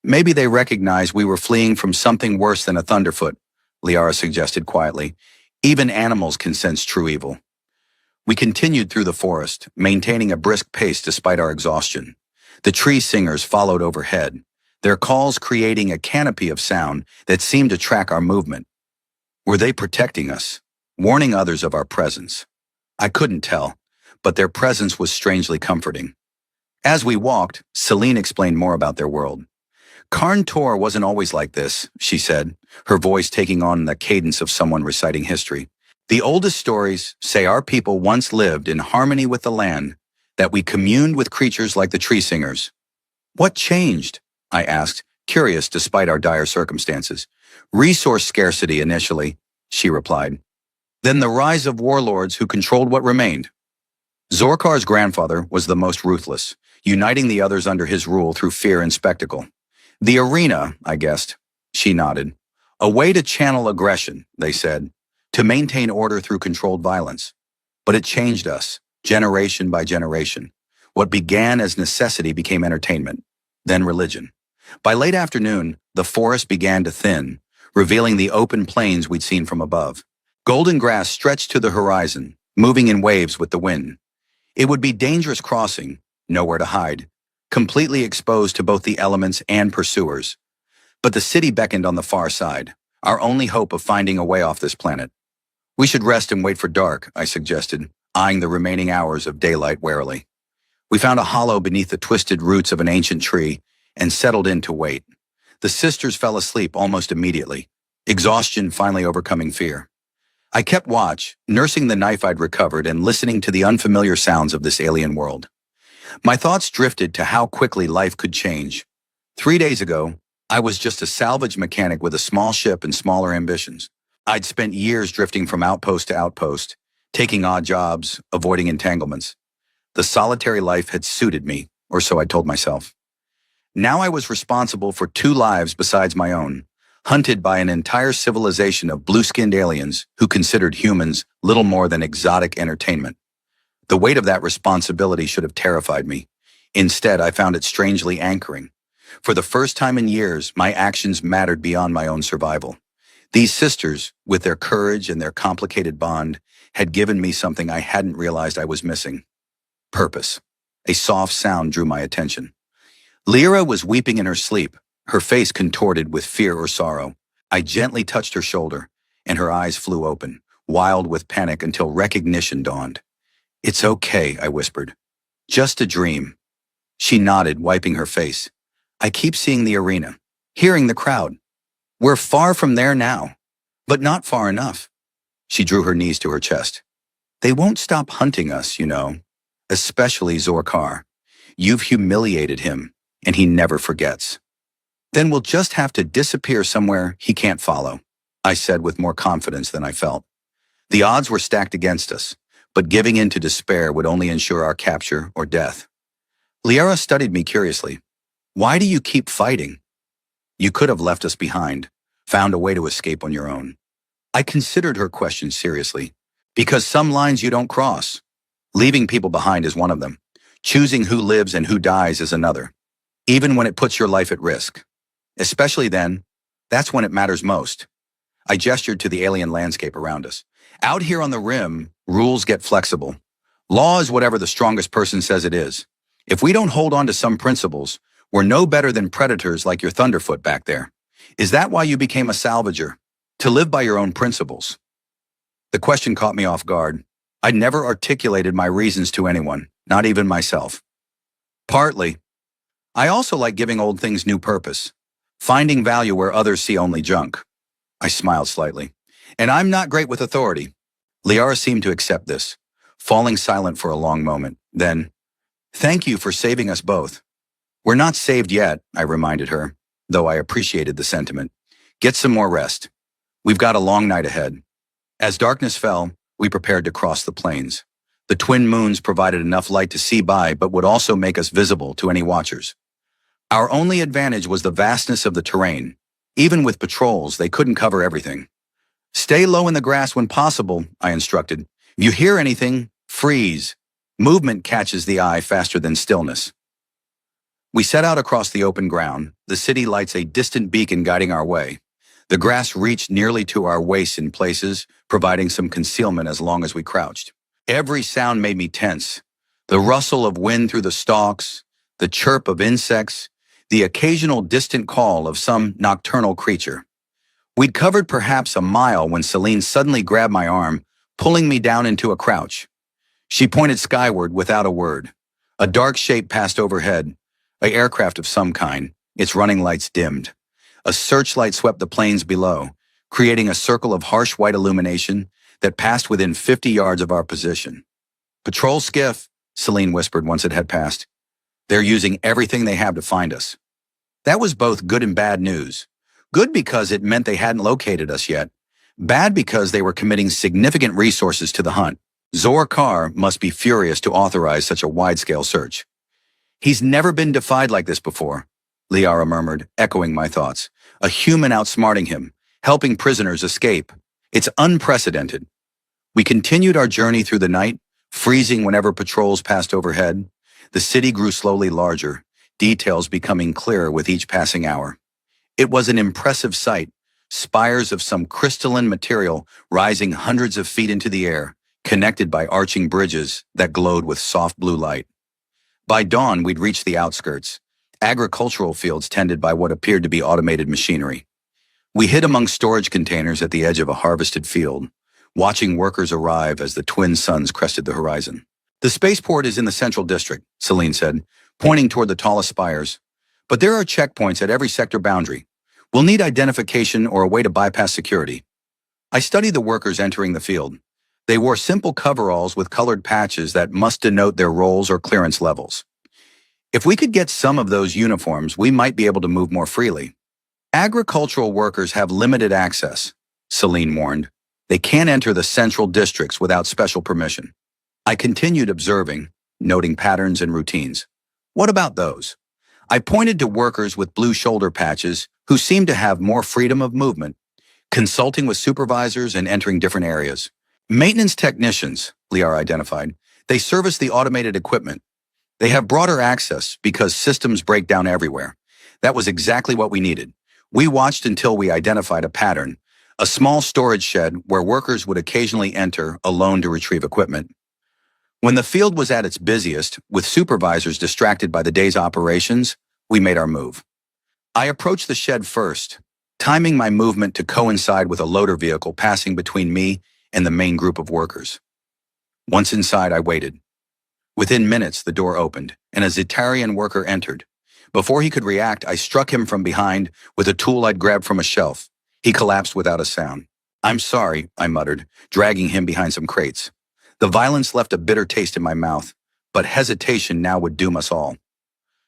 "Maybe they recognized we were fleeing from something worse than a Thunderfoot," Liara suggested quietly. "Even animals can sense true evil." We continued through the forest, maintaining a brisk pace despite our exhaustion. The tree singers followed overhead, their calls creating a canopy of sound that seemed to track our movement. Were they protecting us, warning others of our presence? I couldn't tell, but their presence was strangely comforting. As we walked, Celine explained more about their world. "Karn Tor wasn't always like this," she said, her voice taking on the cadence of someone reciting history. "The oldest stories say our people once lived in harmony with the land, that we communed with creatures like the tree singers." "What changed?" I asked, curious despite our dire circumstances. "Resource scarcity initially," she replied. "Then the rise of warlords who controlled what remained. Zorkar's grandfather was the most ruthless, uniting the others under his rule through fear and spectacle. The arena, I guessed." She nodded. "A way to channel aggression," they said, "to maintain order through controlled violence. But it changed us, generation by generation. What began as necessity became entertainment, then religion. By late afternoon, the forest began to thin, revealing the open plains we'd seen from above. Golden grass stretched to the horizon, moving in waves with the wind. It would be dangerous crossing, nowhere to hide, completely exposed to both the elements and pursuers. But the city beckoned on the far side, our only hope of finding a way off this planet. "We should rest and wait for dark," I suggested, eyeing the remaining hours of daylight warily. We found a hollow beneath the twisted roots of an ancient tree and settled in to wait. The sisters fell asleep almost immediately, exhaustion finally overcoming fear. I kept watch, nursing the knife I'd recovered and listening to the unfamiliar sounds of this alien world. My thoughts drifted to how quickly life could change. 3 days ago, I was just a salvage mechanic with a small ship and smaller ambitions. I'd spent years drifting from outpost to outpost, taking odd jobs, avoiding entanglements. The solitary life had suited me, or so I told myself. Now I was responsible for 2 lives besides my own, hunted by an entire civilization of blue-skinned aliens who considered humans little more than exotic entertainment. The weight of that responsibility should have terrified me. Instead, I found it strangely anchoring. For the first time in years, my actions mattered beyond my own survival. These sisters, with their courage and their complicated bond, had given me something I hadn't realized I was missing. Purpose. A soft sound drew my attention. Lyra was weeping in her sleep, her face contorted with fear or sorrow. I gently touched her shoulder, and her eyes flew open, wild with panic until recognition dawned. "It's okay," I whispered. "Just a dream." She nodded, wiping her face. "I keep seeing the arena, hearing the crowd. We're far from there now, but not far enough." She drew her knees to her chest. "They won't stop hunting us, you know, especially Zorkar. You've humiliated him, and he never forgets." Then we'll just have to disappear somewhere he can't follow, I said with more confidence than I felt. The odds were stacked against us, but giving in to despair would only ensure our capture or death. Liara studied me curiously. Why do you keep fighting? You could have left us behind, found a way to escape on your own. I considered her question seriously. Because some lines you don't cross. Leaving people behind is one of them. Choosing who lives and who dies is another. Even when it puts your life at risk. Especially then, that's when it matters most. I gestured to the alien landscape around us. Out here on the rim, rules get flexible. Law is whatever the strongest person says it is. If we don't hold on to some principles, we're no better than predators like your Thunderfoot back there. Is that why you became a salvager? To live by your own principles? The question caught me off guard. I'd never articulated my reasons to anyone, not even myself. Partly. I also like giving old things new purpose, finding value where others see only junk. I smiled slightly. And I'm not great with authority. Liara seemed to accept this, falling silent for a long moment. Then, thank you for saving us both. We're not saved yet, I reminded her, though I appreciated the sentiment. Get some more rest. We've got a long night ahead. As darkness fell, we prepared to cross the plains. The twin moons provided enough light to see by, but would also make us visible to any watchers. Our only advantage was the vastness of the terrain. Even with patrols, they couldn't cover everything. Stay low in the grass when possible, I instructed. If you hear anything, freeze. Movement catches the eye faster than stillness. We set out across the open ground, the city lights a distant beacon guiding our way. The grass reached nearly to our waists in places, providing some concealment as long as we crouched. Every sound made me tense. The rustle of wind through the stalks, the chirp of insects, the occasional distant call of some nocturnal creature. We'd covered perhaps a mile when Celine suddenly grabbed my arm, pulling me down into a crouch. She pointed skyward without a word. A dark shape passed overhead, an aircraft of some kind, its running lights dimmed. A searchlight swept the plains below, creating a circle of harsh white illumination that passed within 50 yards of our position. Patrol skiff, Celine whispered once it had passed. They're using everything they have to find us. That was both good and bad news. Good because it meant they hadn't located us yet. Bad because they were committing significant resources to the hunt. Zor Kar must be furious to authorize such a wide-scale search. He's never been defied like this before, Liara murmured, echoing my thoughts. A human outsmarting him, helping prisoners escape. It's unprecedented. We continued our journey through the night, freezing whenever patrols passed overhead. The city grew slowly larger, details becoming clearer with each passing hour. It was an impressive sight, spires of some crystalline material rising hundreds of feet into the air, connected by arching bridges that glowed with soft blue light. By dawn, we'd reached the outskirts, agricultural fields tended by what appeared to be automated machinery. We hid among storage containers at the edge of a harvested field, watching workers arrive as the twin suns crested the horizon. The spaceport is in the central district, Celine said, pointing toward the tallest spires. But there are checkpoints at every sector boundary. We'll need identification or a way to bypass security. I studied the workers entering the field. They wore simple coveralls with colored patches that must denote their roles or clearance levels. If we could get some of those uniforms, we might be able to move more freely. Agricultural workers have limited access, Celine warned. They can't enter the central districts without special permission. I continued observing, noting patterns and routines. What about those? I pointed to workers with blue shoulder patches who seemed to have more freedom of movement, consulting with supervisors and entering different areas. Maintenance technicians, Liara identified. They service the automated equipment. They have broader access because systems break down everywhere. That was exactly what we needed. We watched until we identified a pattern, a small storage shed where workers would occasionally enter alone to retrieve equipment. When the field was at its busiest, with supervisors distracted by the day's operations, we made our move. I approached the shed first, timing my movement to coincide with a loader vehicle passing between me and the main group of workers. Once inside, I waited. Within minutes, the door opened, and a Zitarian worker entered. Before he could react, I struck him from behind with a tool I'd grabbed from a shelf. He collapsed without a sound. "I'm sorry," I muttered, dragging him behind some crates. The violence left a bitter taste in my mouth, but hesitation now would doom us all.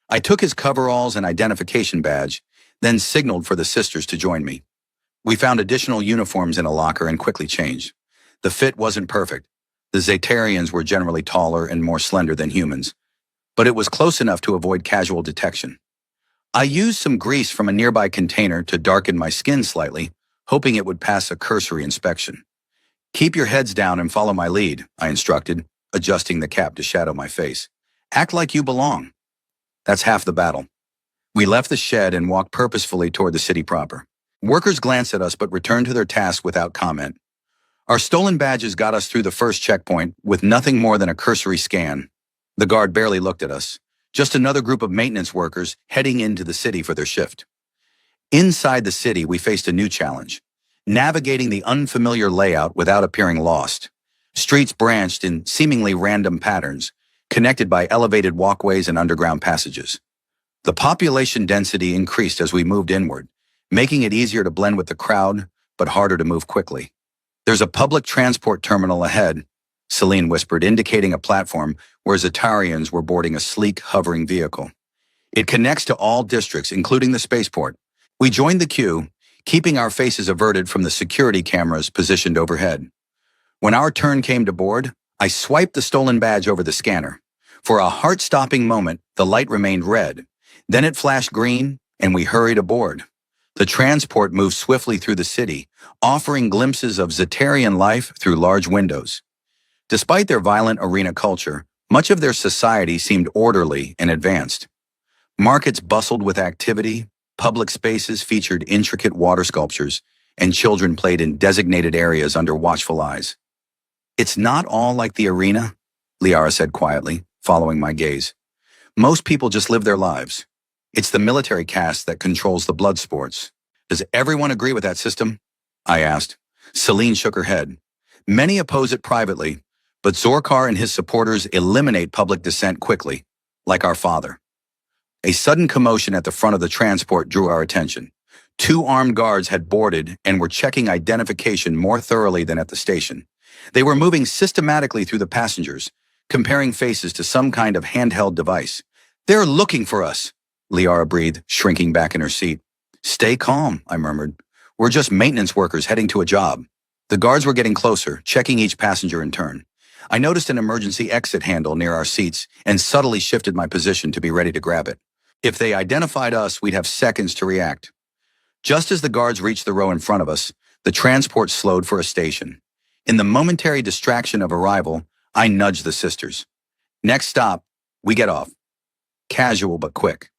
I took his coveralls and identification badge, then signaled for the sisters to join me. We found additional uniforms in a locker and quickly changed. The fit wasn't perfect. The Zaterians were generally taller and more slender than humans, but it was close enough to avoid casual detection. I used some grease from a nearby container to darken my skin slightly, hoping it would pass a cursory inspection. Keep your heads down and follow my lead, I instructed, adjusting the cap to shadow my face. Act like you belong. That's half the battle. We left the shed and walked purposefully toward the city proper. Workers glanced at us but returned to their task without comment. Our stolen badges got us through the first checkpoint with nothing more than a cursory scan. The guard barely looked at us. Just another group of maintenance workers heading into the city for their shift. Inside the city, we faced a new challenge, navigating the unfamiliar layout without appearing lost. Streets branched in seemingly random patterns, connected by elevated walkways and underground passages. The population density increased as we moved inward, making it easier to blend with the crowd, but harder to move quickly. There's a public transport terminal ahead, Celine whispered, indicating a platform where Zaterians were boarding a sleek, hovering vehicle. It connects to all districts, including the spaceport. We joined the queue, keeping our faces averted from the security cameras positioned overhead. When our turn came to board, I swiped the stolen badge over the scanner. For a heart-stopping moment, the light remained red. Then it flashed green, and we hurried aboard. The transport moved swiftly through the city, offering glimpses of Zaterian life through large windows. Despite their violent arena culture, much of their society seemed orderly and advanced. Markets bustled with activity, public spaces featured intricate water sculptures, and children played in designated areas under watchful eyes. It's not all like the arena, Liara said quietly, following my gaze. Most people just live their lives. It's the military caste that controls the blood sports. Does everyone agree with that system? I asked. Celine shook her head. Many oppose it privately, but Zorkar and his supporters eliminate public dissent quickly, like our father. A sudden commotion at the front of the transport drew our attention. 2 armed guards had boarded and were checking identification more thoroughly than at the station. They were moving systematically through the passengers, comparing faces to some kind of handheld device. They're looking for us, Liara breathed, shrinking back in her seat. Stay calm, I murmured. We're just maintenance workers heading to a job. The guards were getting closer, checking each passenger in turn. I noticed an emergency exit handle near our seats and subtly shifted my position to be ready to grab it. If they identified us, we'd have seconds to react. Just as the guards reached the row in front of us, the transport slowed for a station. In the momentary distraction of arrival, I nudged the sisters. Next stop, we get off. Casual but quick.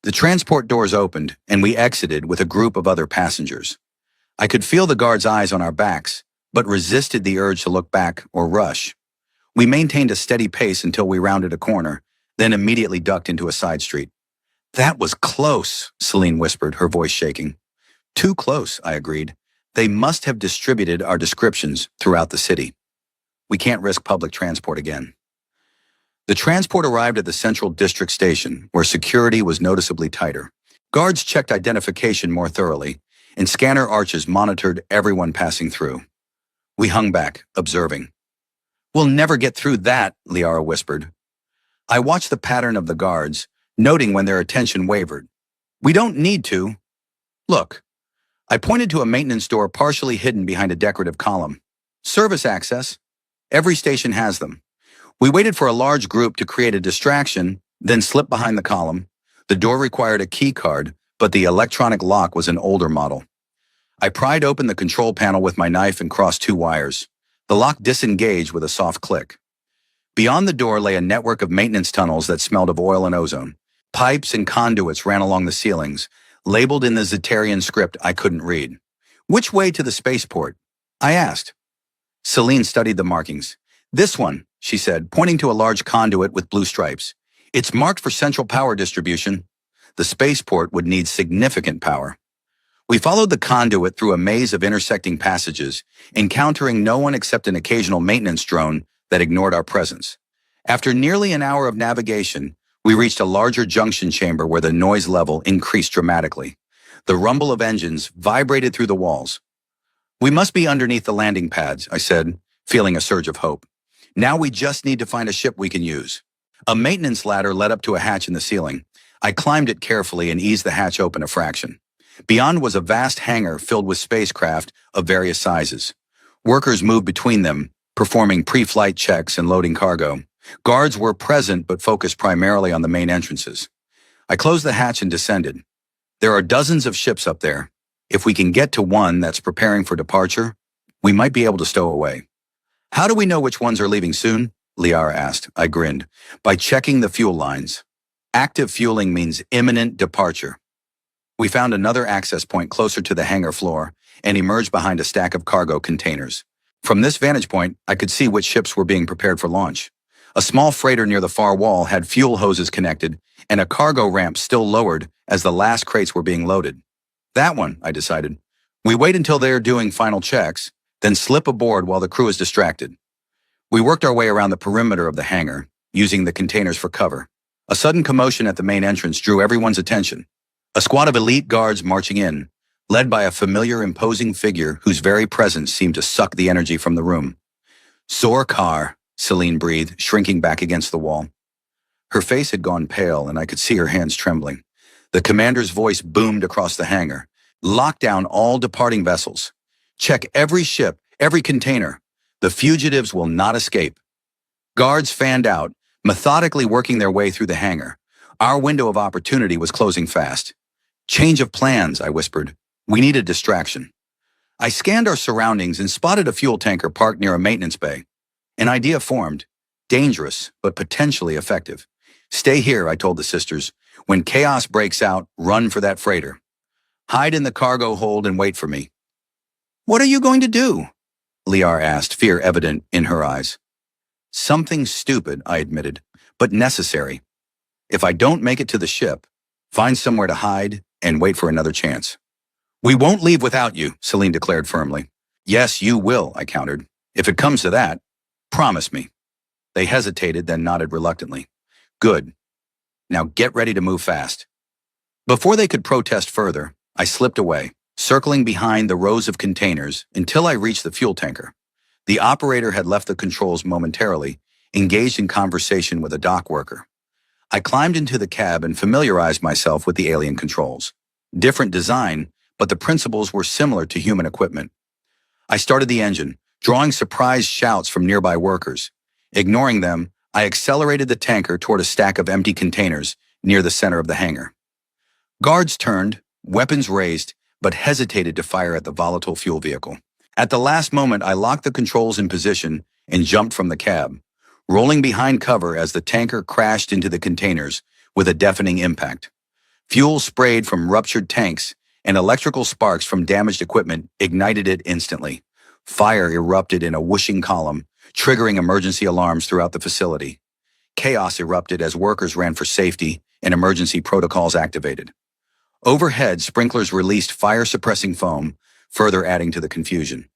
The transport doors opened, and we exited with a group of other passengers. I could feel the guards' eyes on our backs, but resisted the urge to look back or rush. We maintained a steady pace until we rounded a corner, then immediately ducked into a side street. That was close, Celine whispered, her voice shaking. Too close, I agreed. They must have distributed our descriptions throughout the city. We can't risk public transport again. The transport arrived at the Central District Station, where security was noticeably tighter. Guards checked identification more thoroughly, and scanner arches monitored everyone passing through. We hung back, observing. We'll never get through that, Liara whispered. I watched the pattern of the guards, noting when their attention wavered. We don't need to. Look. I pointed to a maintenance door partially hidden behind a decorative column. Service access. Every station has them. We waited for a large group to create a distraction, then slipped behind the column. The door required a key card, but the electronic lock was an older model. I pried open the control panel with my knife and crossed 2 wires. The lock disengaged with a soft click. Beyond the door lay a network of maintenance tunnels that smelled of oil and ozone. Pipes and conduits ran along the ceilings, labeled in the Zaterian script I couldn't read. Which way to the spaceport? I asked. Celine studied the markings. This one, she said, pointing to a large conduit with blue stripes. It's marked for central power distribution. The spaceport would need significant power. We followed the conduit through a maze of intersecting passages, encountering no one except an occasional maintenance drone that ignored our presence. After nearly an hour of navigation, we reached a larger junction chamber where the noise level increased dramatically. The rumble of engines vibrated through the walls. We must be underneath the landing pads, I said, feeling a surge of hope. Now we just need to find a ship we can use. A maintenance ladder led up to a hatch in the ceiling. I climbed it carefully and eased the hatch open a fraction. Beyond was a vast hangar filled with spacecraft of various sizes. Workers moved between them, performing pre-flight checks and loading cargo. Guards were present but focused primarily on the main entrances. I closed the hatch and descended. There are dozens of ships up there. If we can get to one that's preparing for departure, we might be able to stow away. How do we know which ones are leaving soon? Liara asked. I grinned. By checking the fuel lines. Active fueling means imminent departure. We found another access point closer to the hangar floor and emerged behind a stack of cargo containers. From this vantage point, I could see which ships were being prepared for launch. A small freighter near the far wall had fuel hoses connected and a cargo ramp still lowered as the last crates were being loaded. That one, I decided. We wait until they're doing final checks, then slip aboard while the crew is distracted. We worked our way around the perimeter of the hangar, using the containers for cover. A sudden commotion at the main entrance drew everyone's attention. A squad of elite guards marching in, led by a familiar, imposing figure whose very presence seemed to suck the energy from the room. Zor Kar, Celine breathed, shrinking back against the wall. Her face had gone pale, and I could see her hands trembling. The commander's voice boomed across the hangar. Lock down all departing vessels. Check every ship, every container. The fugitives will not escape. Guards fanned out, methodically working their way through the hangar. Our window of opportunity was closing fast. Change of plans, I whispered. We need a distraction. I scanned our surroundings and spotted a fuel tanker parked near a maintenance bay. An idea formed. Dangerous, but potentially effective. Stay here, I told the sisters. When chaos breaks out, run for that freighter. Hide in the cargo hold and wait for me. What are you going to do? Liara asked, fear evident in her eyes. Something stupid, I admitted, but necessary. If I don't make it to the ship, find somewhere to hide and wait for another chance. We won't leave without you, Celine declared firmly. Yes, you will, I countered. If it comes to that, promise me. They hesitated, then nodded reluctantly. Good. Now get ready to move fast. Before they could protest further, I slipped away, circling behind the rows of containers until I reached the fuel tanker. The operator had left the controls momentarily, engaged in conversation with a dock worker. I climbed into the cab and familiarized myself with the alien controls. Different design, but the principles were similar to human equipment. I started the engine, drawing surprised shouts from nearby workers. Ignoring them, I accelerated the tanker toward a stack of empty containers near the center of the hangar. Guards turned, weapons raised, but hesitated to fire at the volatile fuel vehicle. At the last moment, I locked the controls in position and jumped from the cab, rolling behind cover as the tanker crashed into the containers with a deafening impact. Fuel sprayed from ruptured tanks and electrical sparks from damaged equipment ignited it instantly. Fire erupted in a whooshing column, triggering emergency alarms throughout the facility. Chaos erupted as workers ran for safety and emergency protocols activated. Overhead, sprinklers released fire-suppressing foam, further adding to the confusion.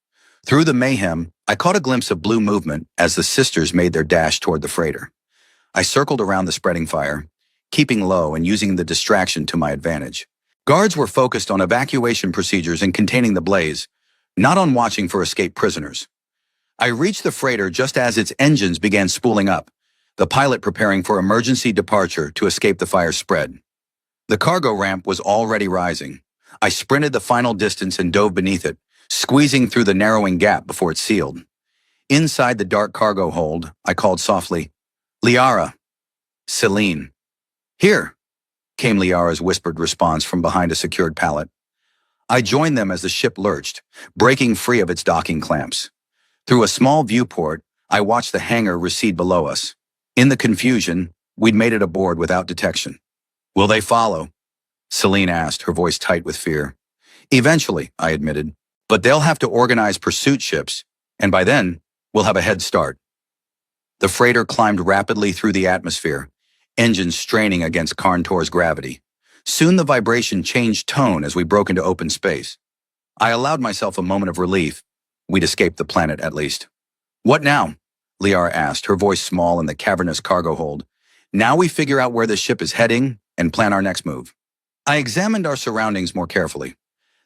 Through the mayhem, I caught a glimpse of blue movement as the sisters made their dash toward the freighter. I circled around the spreading fire, keeping low and using the distraction to my advantage. Guards were focused on evacuation procedures and containing the blaze, not on watching for escaped prisoners. I reached the freighter just as its engines began spooling up, the pilot preparing for emergency departure to escape the fire's spread. The cargo ramp was already rising. I sprinted the final distance and dove beneath it, squeezing through the narrowing gap before it sealed. Inside the dark cargo hold, I called softly, Liara. Celine. Here, came Liara's whispered response from behind a secured pallet. I joined them as the ship lurched, breaking free of its docking clamps. Through a small viewport, I watched the hangar recede below us. In the confusion, we'd made it aboard without detection. Will they follow? Celine asked, her voice tight with fear. Eventually, I admitted, but they'll have to organize pursuit ships, and by then, we'll have a head start. The freighter climbed rapidly through the atmosphere, engines straining against Karntor's gravity. Soon the vibration changed tone as we broke into open space. I allowed myself a moment of relief. We'd escaped the planet, at least. What now? Liara asked, her voice small in the cavernous cargo hold. Now we figure out where the ship is heading and plan our next move. I examined our surroundings more carefully.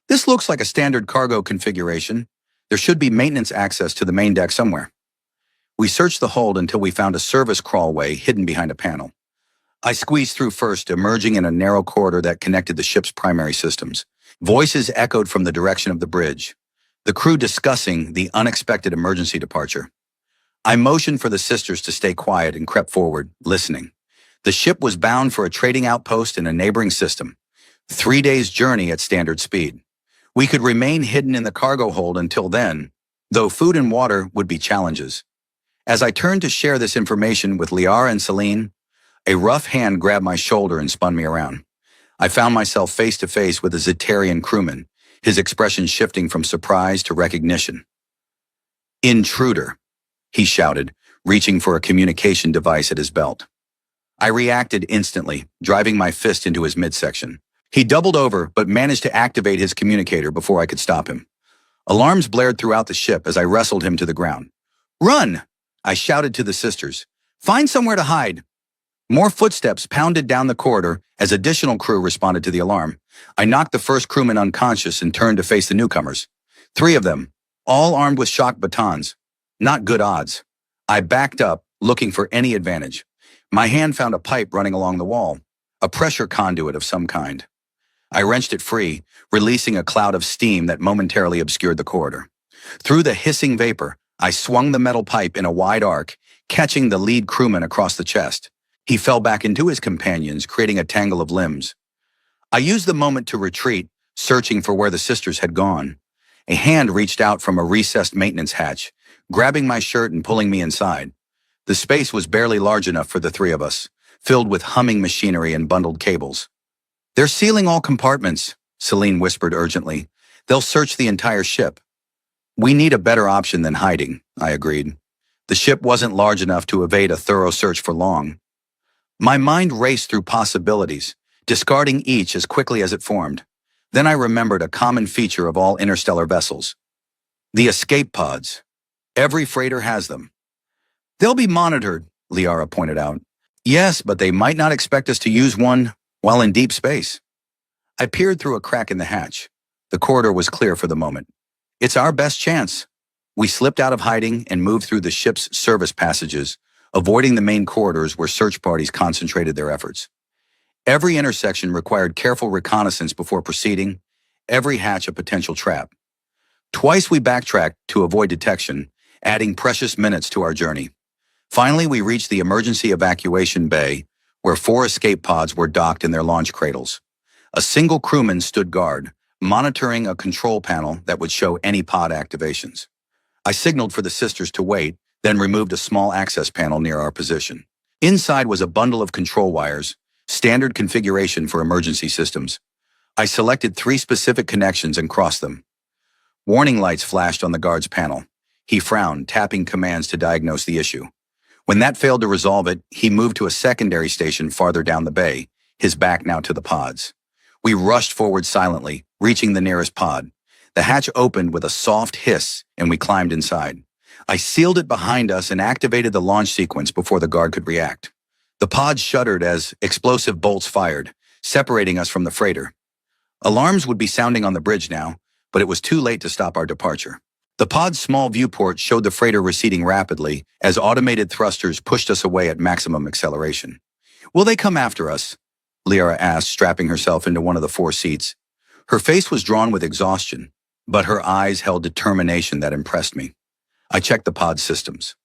This looks like a standard cargo configuration. There should be maintenance access to the main deck somewhere. We searched the hold until we found a service crawlway hidden behind a panel. I squeezed through first, emerging in a narrow corridor that connected the ship's primary systems. Voices echoed from the direction of the bridge, the crew discussing the unexpected emergency departure. I motioned for the sisters to stay quiet and crept forward, listening. The ship was bound for a trading outpost in a neighboring system. 3 days' journey at standard speed. We could remain hidden in the cargo hold until then, though food and water would be challenges. As I turned to share this information with Liara and Celine, a rough hand grabbed my shoulder and spun me around. I found myself face to face with a Zeterian crewman, his expression shifting from surprise to recognition. "Intruder," he shouted, reaching for a communication device at his belt. I reacted instantly, driving my fist into his midsection. He doubled over, but managed to activate his communicator before I could stop him. Alarms blared throughout the ship as I wrestled him to the ground. "Run!" I shouted to the sisters. "Find somewhere to hide." More footsteps pounded down the corridor as additional crew responded to the alarm. I knocked the first crewman unconscious and turned to face the newcomers. 3 of them, all armed with shock batons. Not good odds. I backed up, looking for any advantage. My hand found a pipe running along the wall, a pressure conduit of some kind. I wrenched it free, releasing a cloud of steam that momentarily obscured the corridor. Through the hissing vapor, I swung the metal pipe in a wide arc, catching the lead crewman across the chest. He fell back into his companions, creating a tangle of limbs. I used the moment to retreat, searching for where the sisters had gone. A hand reached out from a recessed maintenance hatch, grabbing my shirt and pulling me inside. The space was barely large enough for the 3 of us, filled with humming machinery and bundled cables. "They're sealing all compartments," Celine whispered urgently. "They'll search the entire ship." "We need a better option than hiding," I agreed. The ship wasn't large enough to evade a thorough search for long. My mind raced through possibilities, discarding each as quickly as it formed. Then I remembered a common feature of all interstellar vessels. The escape pods. Every freighter has them. "They'll be monitored," Liara pointed out. "Yes, but they might not expect us to use one while in deep space." I peered through a crack in the hatch. The corridor was clear for the moment. "It's our best chance." We slipped out of hiding and moved through the ship's service passages, avoiding the main corridors where search parties concentrated their efforts. Every intersection required careful reconnaissance before proceeding, every hatch a potential trap. Twice we backtracked to avoid detection, adding precious minutes to our journey. Finally, we reached the emergency evacuation bay, where 4 escape pods were docked in their launch cradles. A single crewman stood guard, monitoring a control panel that would show any pod activations. I signaled for the sisters to wait, then removed a small access panel near our position. Inside was a bundle of control wires, standard configuration for emergency systems. I selected 3 specific connections and crossed them. Warning lights flashed on the guard's panel. He frowned, tapping commands to diagnose the issue. When that failed to resolve it, he moved to a secondary station farther down the bay, his back now to the pods. We rushed forward silently, reaching the nearest pod. The hatch opened with a soft hiss, and we climbed inside. I sealed it behind us and activated the launch sequence before the guard could react. The pod shuddered as explosive bolts fired, separating us from the freighter. Alarms would be sounding on the bridge now, but it was too late to stop our departure. The pod's small viewport showed the freighter receding rapidly as automated thrusters pushed us away at maximum acceleration. "Will they come after us?" Liara asked, strapping herself into one of the 4 seats. Her face was drawn with exhaustion, but her eyes held determination that impressed me. I checked the pod systems.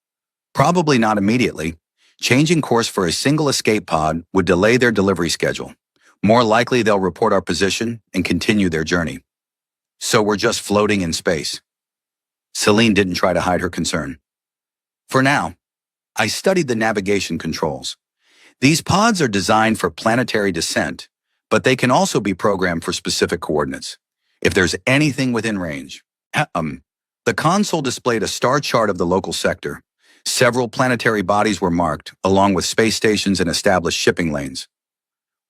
Probably not immediately. Changing course for a single escape pod would delay their delivery schedule. More likely they'll report our position and continue their journey. So we're just floating in space. Celine didn't try to hide her concern. For now, I studied the navigation controls. These pods are designed for planetary descent, but they can also be programmed for specific coordinates, if there's anything within range. The console displayed a star chart of the local sector. Several planetary bodies were marked, along with space stations and established shipping lanes.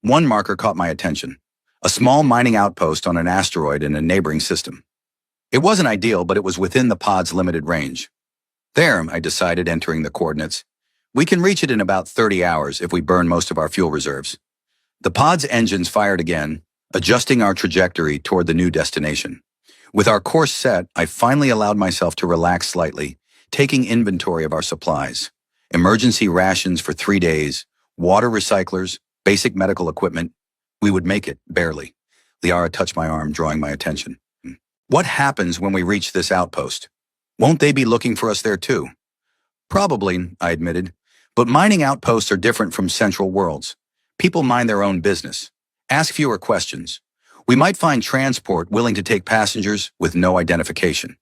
One marker caught my attention, a small mining outpost on an asteroid in a neighboring system. It wasn't ideal, but it was within the pod's limited range. There, I decided, entering the coordinates. We can reach it in about 30 hours if we burn most of our fuel reserves. The pod's engines fired again, adjusting our trajectory toward the new destination. With our course set, I finally allowed myself to relax slightly, taking inventory of our supplies. Emergency rations for 3 days, Water recyclers, basic medical equipment. We would make it, barely. Liara touched my arm, drawing my attention. What happens when we reach this outpost? Won't they be looking for us there too? Probably, I admitted. But mining outposts are different from central worlds. People mind their own business. Ask fewer questions. We might find transport willing to take passengers with no identification.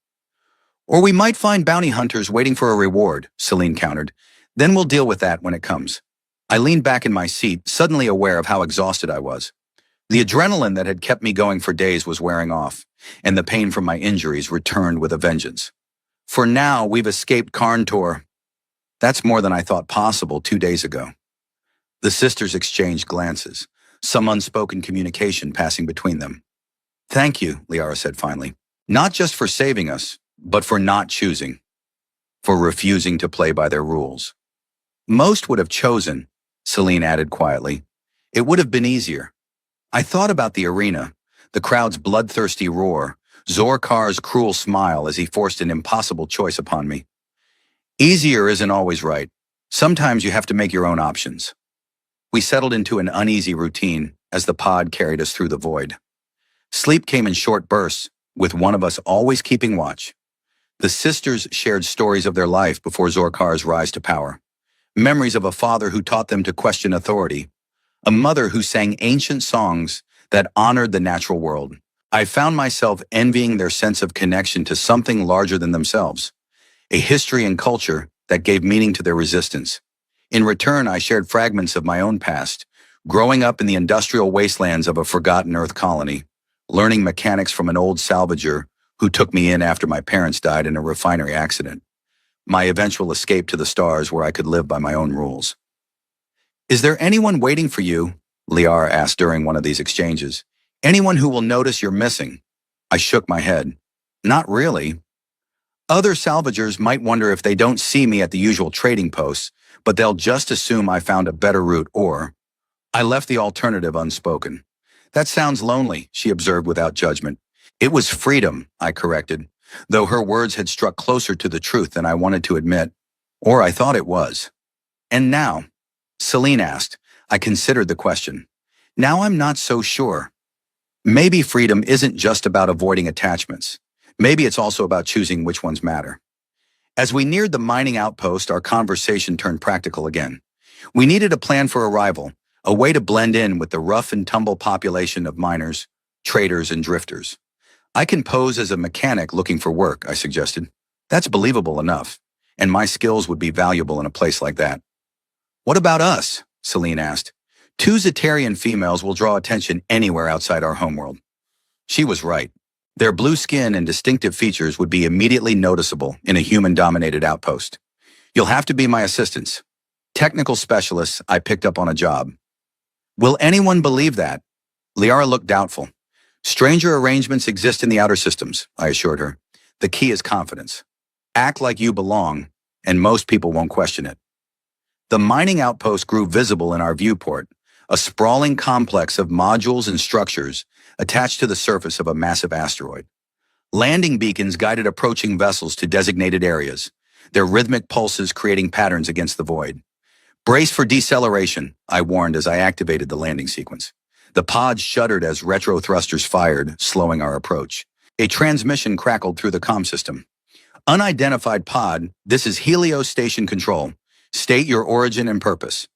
Or we might find bounty hunters waiting for a reward, Celine countered. Then we'll deal with that when it comes. I leaned back in my seat, suddenly aware of how exhausted I was. The adrenaline that had kept me going for days was wearing off, and the pain from my injuries returned with a vengeance. For now, we've escaped Karn Tor. That's more than I thought possible 2 days ago. The sisters exchanged glances, some unspoken communication passing between them. Thank you, Liara said finally. Not just for saving us, but for not choosing. For refusing to play by their rules. Most would have chosen, Celine added quietly. It would have been easier. I thought about the arena, the crowd's bloodthirsty roar, Zorkar's cruel smile as he forced an impossible choice upon me. Easier isn't always right. Sometimes you have to make your own options. We settled into an uneasy routine as the pod carried us through the void. Sleep came in short bursts, with one of us always keeping watch. The sisters shared stories of their life before Zorkar's rise to power. Memories of a father who taught them to question authority. A mother who sang ancient songs that honored the natural world. I found myself envying their sense of connection to something larger than themselves. A history and culture that gave meaning to their resistance. In return, I shared fragments of my own past, growing up in the industrial wastelands of a forgotten Earth colony, learning mechanics from an old salvager who took me in after my parents died in a refinery accident. My eventual escape to the stars where I could live by my own rules. Is there anyone waiting for you? Liara asked during one of these exchanges. Anyone who will notice you're missing? I shook my head. Not really. Other salvagers might wonder if they don't see me at the usual trading posts, but they'll just assume I found a better route or I left the alternative unspoken. That sounds lonely, she observed without judgment. It was freedom, I corrected, though her words had struck closer to the truth than I wanted to admit, or I thought it was. And now? Celine asked. I considered the question. Now I'm not so sure. Maybe freedom isn't just about avoiding attachments. Maybe it's also about choosing which ones matter. As we neared the mining outpost, our conversation turned practical again. We needed a plan for arrival, a way to blend in with the rough and tumble population of miners, traders, and drifters. I can pose as a mechanic looking for work, I suggested. That's believable enough, and my skills would be valuable in a place like that. What about us? Celine asked. 2 Zetarian females will draw attention anywhere outside our homeworld. She was right. Their blue skin and distinctive features would be immediately noticeable in a human-dominated outpost. You'll have to be my assistants. Technical specialists I picked up on a job. Will anyone believe that? Liara looked doubtful. Stranger arrangements exist in the outer systems, I assured her. The key is confidence. Act like you belong, and most people won't question it. The mining outpost grew visible in our viewport, a sprawling complex of modules and structures attached to the surface of a massive asteroid. Landing beacons guided approaching vessels to designated areas, their rhythmic pulses creating patterns against the void. Brace for deceleration, I warned as I activated the landing sequence. The pod shuddered as retro thrusters fired, slowing our approach. A transmission crackled through the comm system. Unidentified pod, this is Helios Station Control. State your origin and purpose.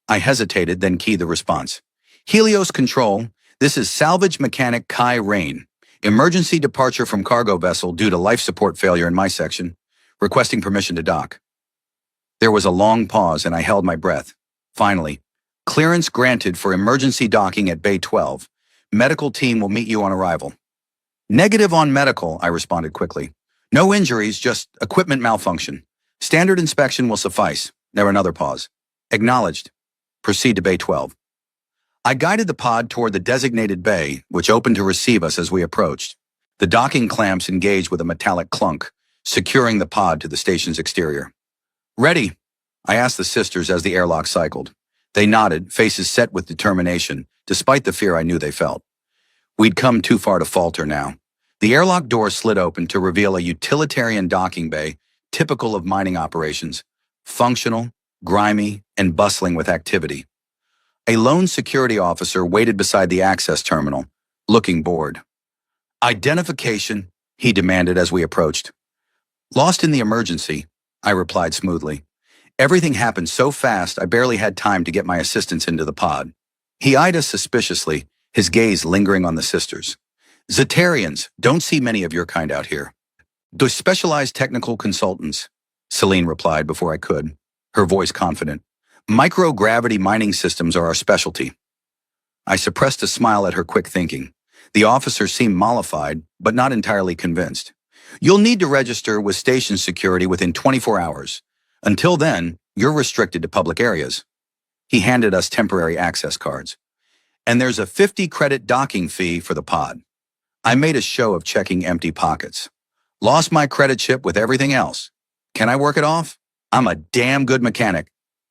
I hesitated, then keyed the response. Helios Control, this is salvage mechanic Kai Rain. Emergency departure from cargo vessel due to life support failure in my section. Requesting permission to dock. There was a long pause and I held my breath. Finally, clearance granted for emergency docking at Bay 12. Medical team will meet you on arrival. Negative on medical, I responded quickly. No injuries, just equipment malfunction. Standard inspection will suffice. There another pause. Acknowledged. Proceed to Bay 12. I guided the pod toward the designated bay, which opened to receive us as we approached. The docking clamps engaged with a metallic clunk, securing the pod to the station's exterior. Ready? I asked the sisters as the airlock cycled. They nodded, faces set with determination, despite the fear I knew they felt. We'd come too far to falter now. The airlock door slid open to reveal a utilitarian docking bay, typical of mining operations. Functional, grimy, and bustling with activity. A lone security officer waited beside the access terminal, looking bored. Identification, he demanded as we approached. Lost in the emergency, I replied smoothly. Everything happened so fast I barely had time to get my assistants into the pod. He eyed us suspiciously, his gaze lingering on the sisters. Zetarians, don't see many of your kind out here. Those specialized technical consultants, Celine replied before I could, her voice confident. Microgravity mining systems are our specialty. I suppressed a smile at her quick thinking. The officer seemed mollified, but not entirely convinced. You'll need to register with station security within 24 hours. Until then, you're restricted to public areas. He handed us temporary access cards. And there's a 50-credit docking fee for the pod. I made a show of checking empty pockets. Lost my credit chip with everything else. Can I work it off? I'm a damn good mechanic,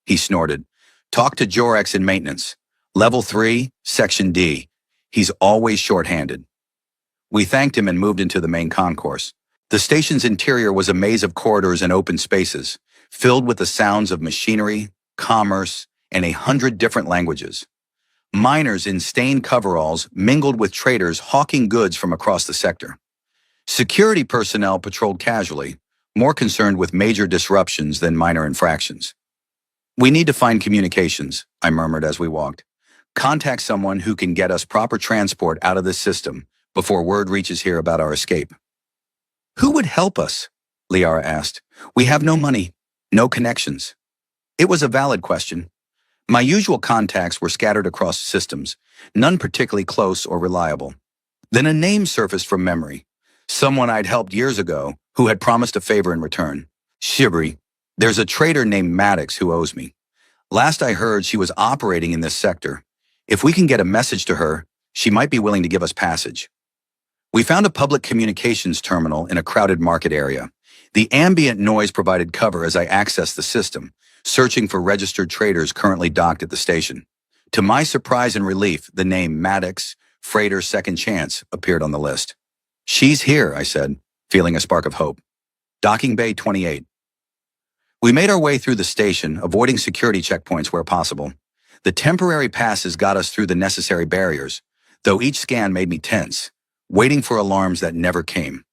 he snorted. Talk to Jorex in maintenance. Level 3, Section D. He's always short-handed. We thanked him and moved into the main concourse. The station's interior was a maze of corridors and open spaces, filled with the sounds of machinery, commerce, and 100 different languages. Miners in stained coveralls mingled with traders hawking goods from across the sector. Security personnel patrolled casually, more concerned with major disruptions than minor infractions. We need to find communications, I murmured as we walked. Contact someone who can get us proper transport out of this system before word reaches here about our escape. Who would help us? Liara asked. We have no money, no connections. It was a valid question. My usual contacts were scattered across systems, none particularly close or reliable. Then a name surfaced from memory. Someone I'd helped years ago who had promised a favor in return. Shibri. There's a trader named Maddox who owes me. Last I heard, she was operating in this sector. If we can get a message to her, she might be willing to give us passage. We found a public communications terminal in a crowded market area. The ambient noise provided cover as I accessed the system, searching for registered traders currently docked at the station. To my surprise and relief, the name Maddox, Freighter Second Chance, appeared on the list. She's here, I said, feeling a spark of hope. Docking Bay 28. We made our way through the station, avoiding security checkpoints where possible. The temporary passes got us through the necessary barriers, though each scan made me tense, waiting for alarms that never came.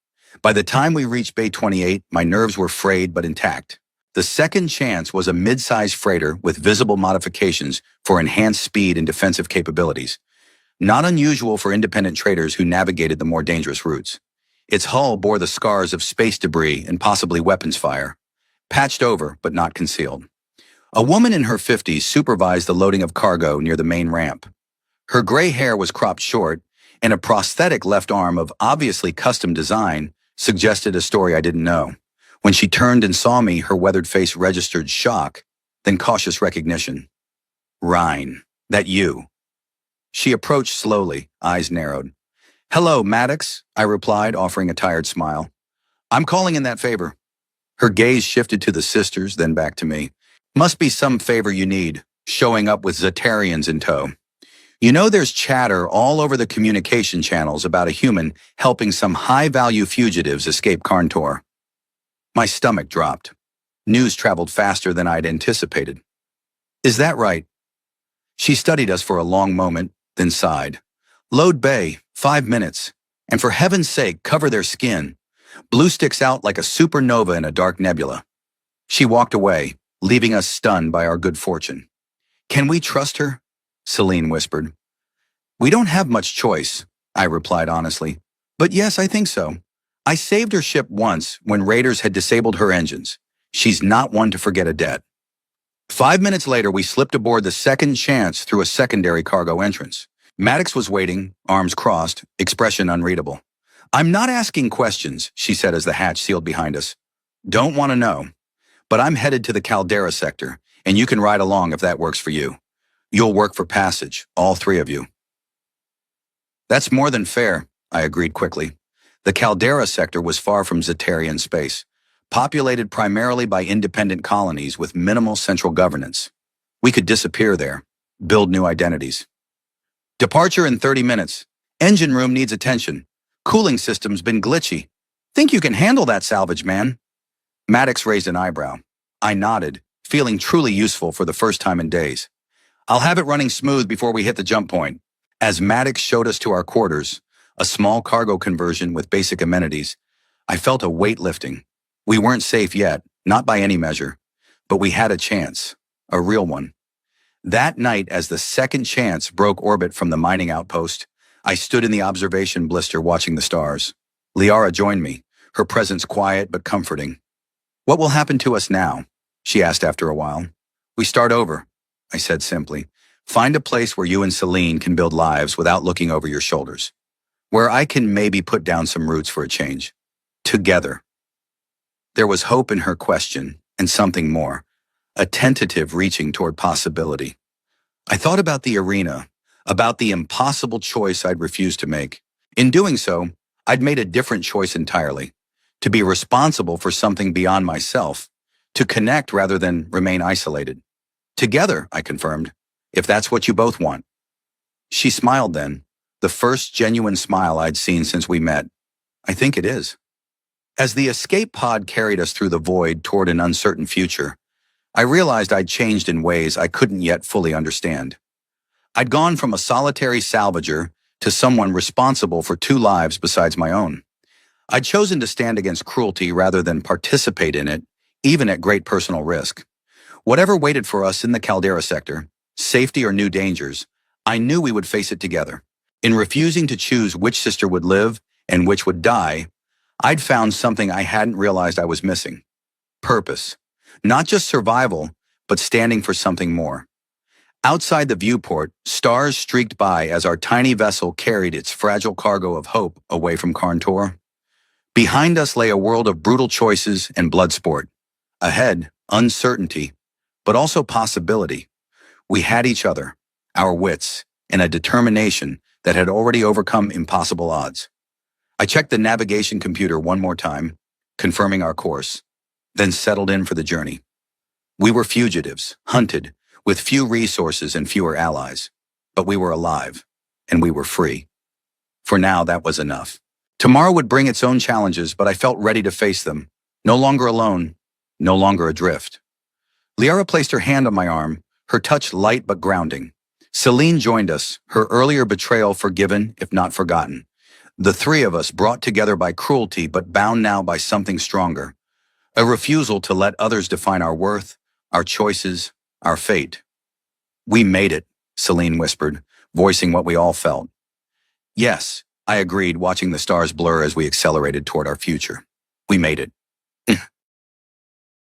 By the time we reached Bay 28, my nerves were frayed but intact. The Second Chance was a mid-sized freighter with visible modifications for enhanced speed and defensive capabilities, not unusual for independent traders who navigated the more dangerous routes. Its hull bore the scars of space debris and possibly weapons fire, patched over but not concealed. A woman in her 50s supervised the loading of cargo near the main ramp. Her gray hair was cropped short, and a prosthetic left arm of obviously custom design suggested a story I didn't know. When she turned and saw me, her weathered face registered shock, then cautious recognition. Rhine, that you? She approached slowly, eyes narrowed. Hello, Maddox, I replied, offering a tired smile. I'm calling in that favor. Her gaze shifted to the sisters, then back to me. Must be some favor you need, showing up with Zetarians in tow. You know there's chatter all over the communication channels about a human helping some high-value fugitives escape Karntor. My stomach dropped. News traveled faster than I'd anticipated. Is that right? She studied us for a long moment, then sighed. Load bay, 5 minutes. And for heaven's sake, cover their skin. Blue sticks out like a supernova in a dark nebula. She walked away, leaving us stunned by our good fortune. Can we trust her? Celine whispered. We don't have much choice, I replied honestly. But yes, I think so. I saved her ship once when raiders had disabled her engines. She's not one to forget a debt. 5 minutes later, we slipped aboard the Second Chance through a secondary cargo entrance. Maddox was waiting, arms crossed, expression unreadable. I'm not asking questions, she said as the hatch sealed behind us. Don't want to know. But I'm headed to the Caldera sector, and you can ride along if that works for you. You'll work for passage, all 3 of you. That's more than fair, I agreed quickly. The Caldera sector was far from Zetarian space, populated primarily by independent colonies with minimal central governance. We could disappear there, build new identities. Departure in 30 minutes. Engine room needs attention. Cooling system's been glitchy. Think you can handle that salvage, man? Maddox raised an eyebrow. I nodded, feeling truly useful for the first time in days. I'll have it running smooth before we hit the jump point. As Maddox showed us to our quarters, a small cargo conversion with basic amenities, I felt a weight lifting. We weren't safe yet, not by any measure, but we had a chance, a real one. That night, as the second chance broke orbit from the mining outpost, I stood in the observation blister watching the stars. Liara joined me, her presence quiet but comforting. "What will happen to us now?" she asked after a while. "We start over," I said simply. "Find a place where you and Celine can build lives without looking over your shoulders. Where I can maybe put down some roots for a change. Together." There was hope in her question, and something more. A tentative reaching toward possibility. I thought about the arena, about the impossible choice I'd refused to make. In doing so, I'd made a different choice entirely. To be responsible for something beyond myself. To connect rather than remain isolated. "Together," I confirmed, "if that's what you both want." She smiled then, the first genuine smile I'd seen since we met. "I think it is." As the escape pod carried us through the void toward an uncertain future, I realized I'd changed in ways I couldn't yet fully understand. I'd gone from a solitary salvager to someone responsible for two lives besides my own. I'd chosen to stand against cruelty rather than participate in it, even at great personal risk. Whatever waited for us in the Caldera sector, safety or new dangers, I knew we would face it together. In refusing to choose which sister would live and which would die, I'd found something I hadn't realized I was missing. Purpose. Not just survival, but standing for something more. Outside the viewport, stars streaked by as our tiny vessel carried its fragile cargo of hope away from Karn Tor. Behind us lay a world of brutal choices and blood sport. Ahead, uncertainty, but also possibility. We had each other, our wits, and a determination that had already overcome impossible odds. I checked the navigation computer one more time, confirming our course, then settled in for the journey. We were fugitives, hunted, with few resources and fewer allies. But we were alive, and we were free. For now, that was enough. Tomorrow would bring its own challenges, but I felt ready to face them. No longer alone, no longer adrift. Liara placed her hand on my arm, her touch light but grounding. Celine joined us, her earlier betrayal forgiven, if not forgotten. The three of us brought together by cruelty but bound now by something stronger. A refusal to let others define our worth, our choices, our fate. "We made it," Celine whispered, voicing what we all felt. "Yes," I agreed, watching the stars blur as we accelerated toward our future. "We made it."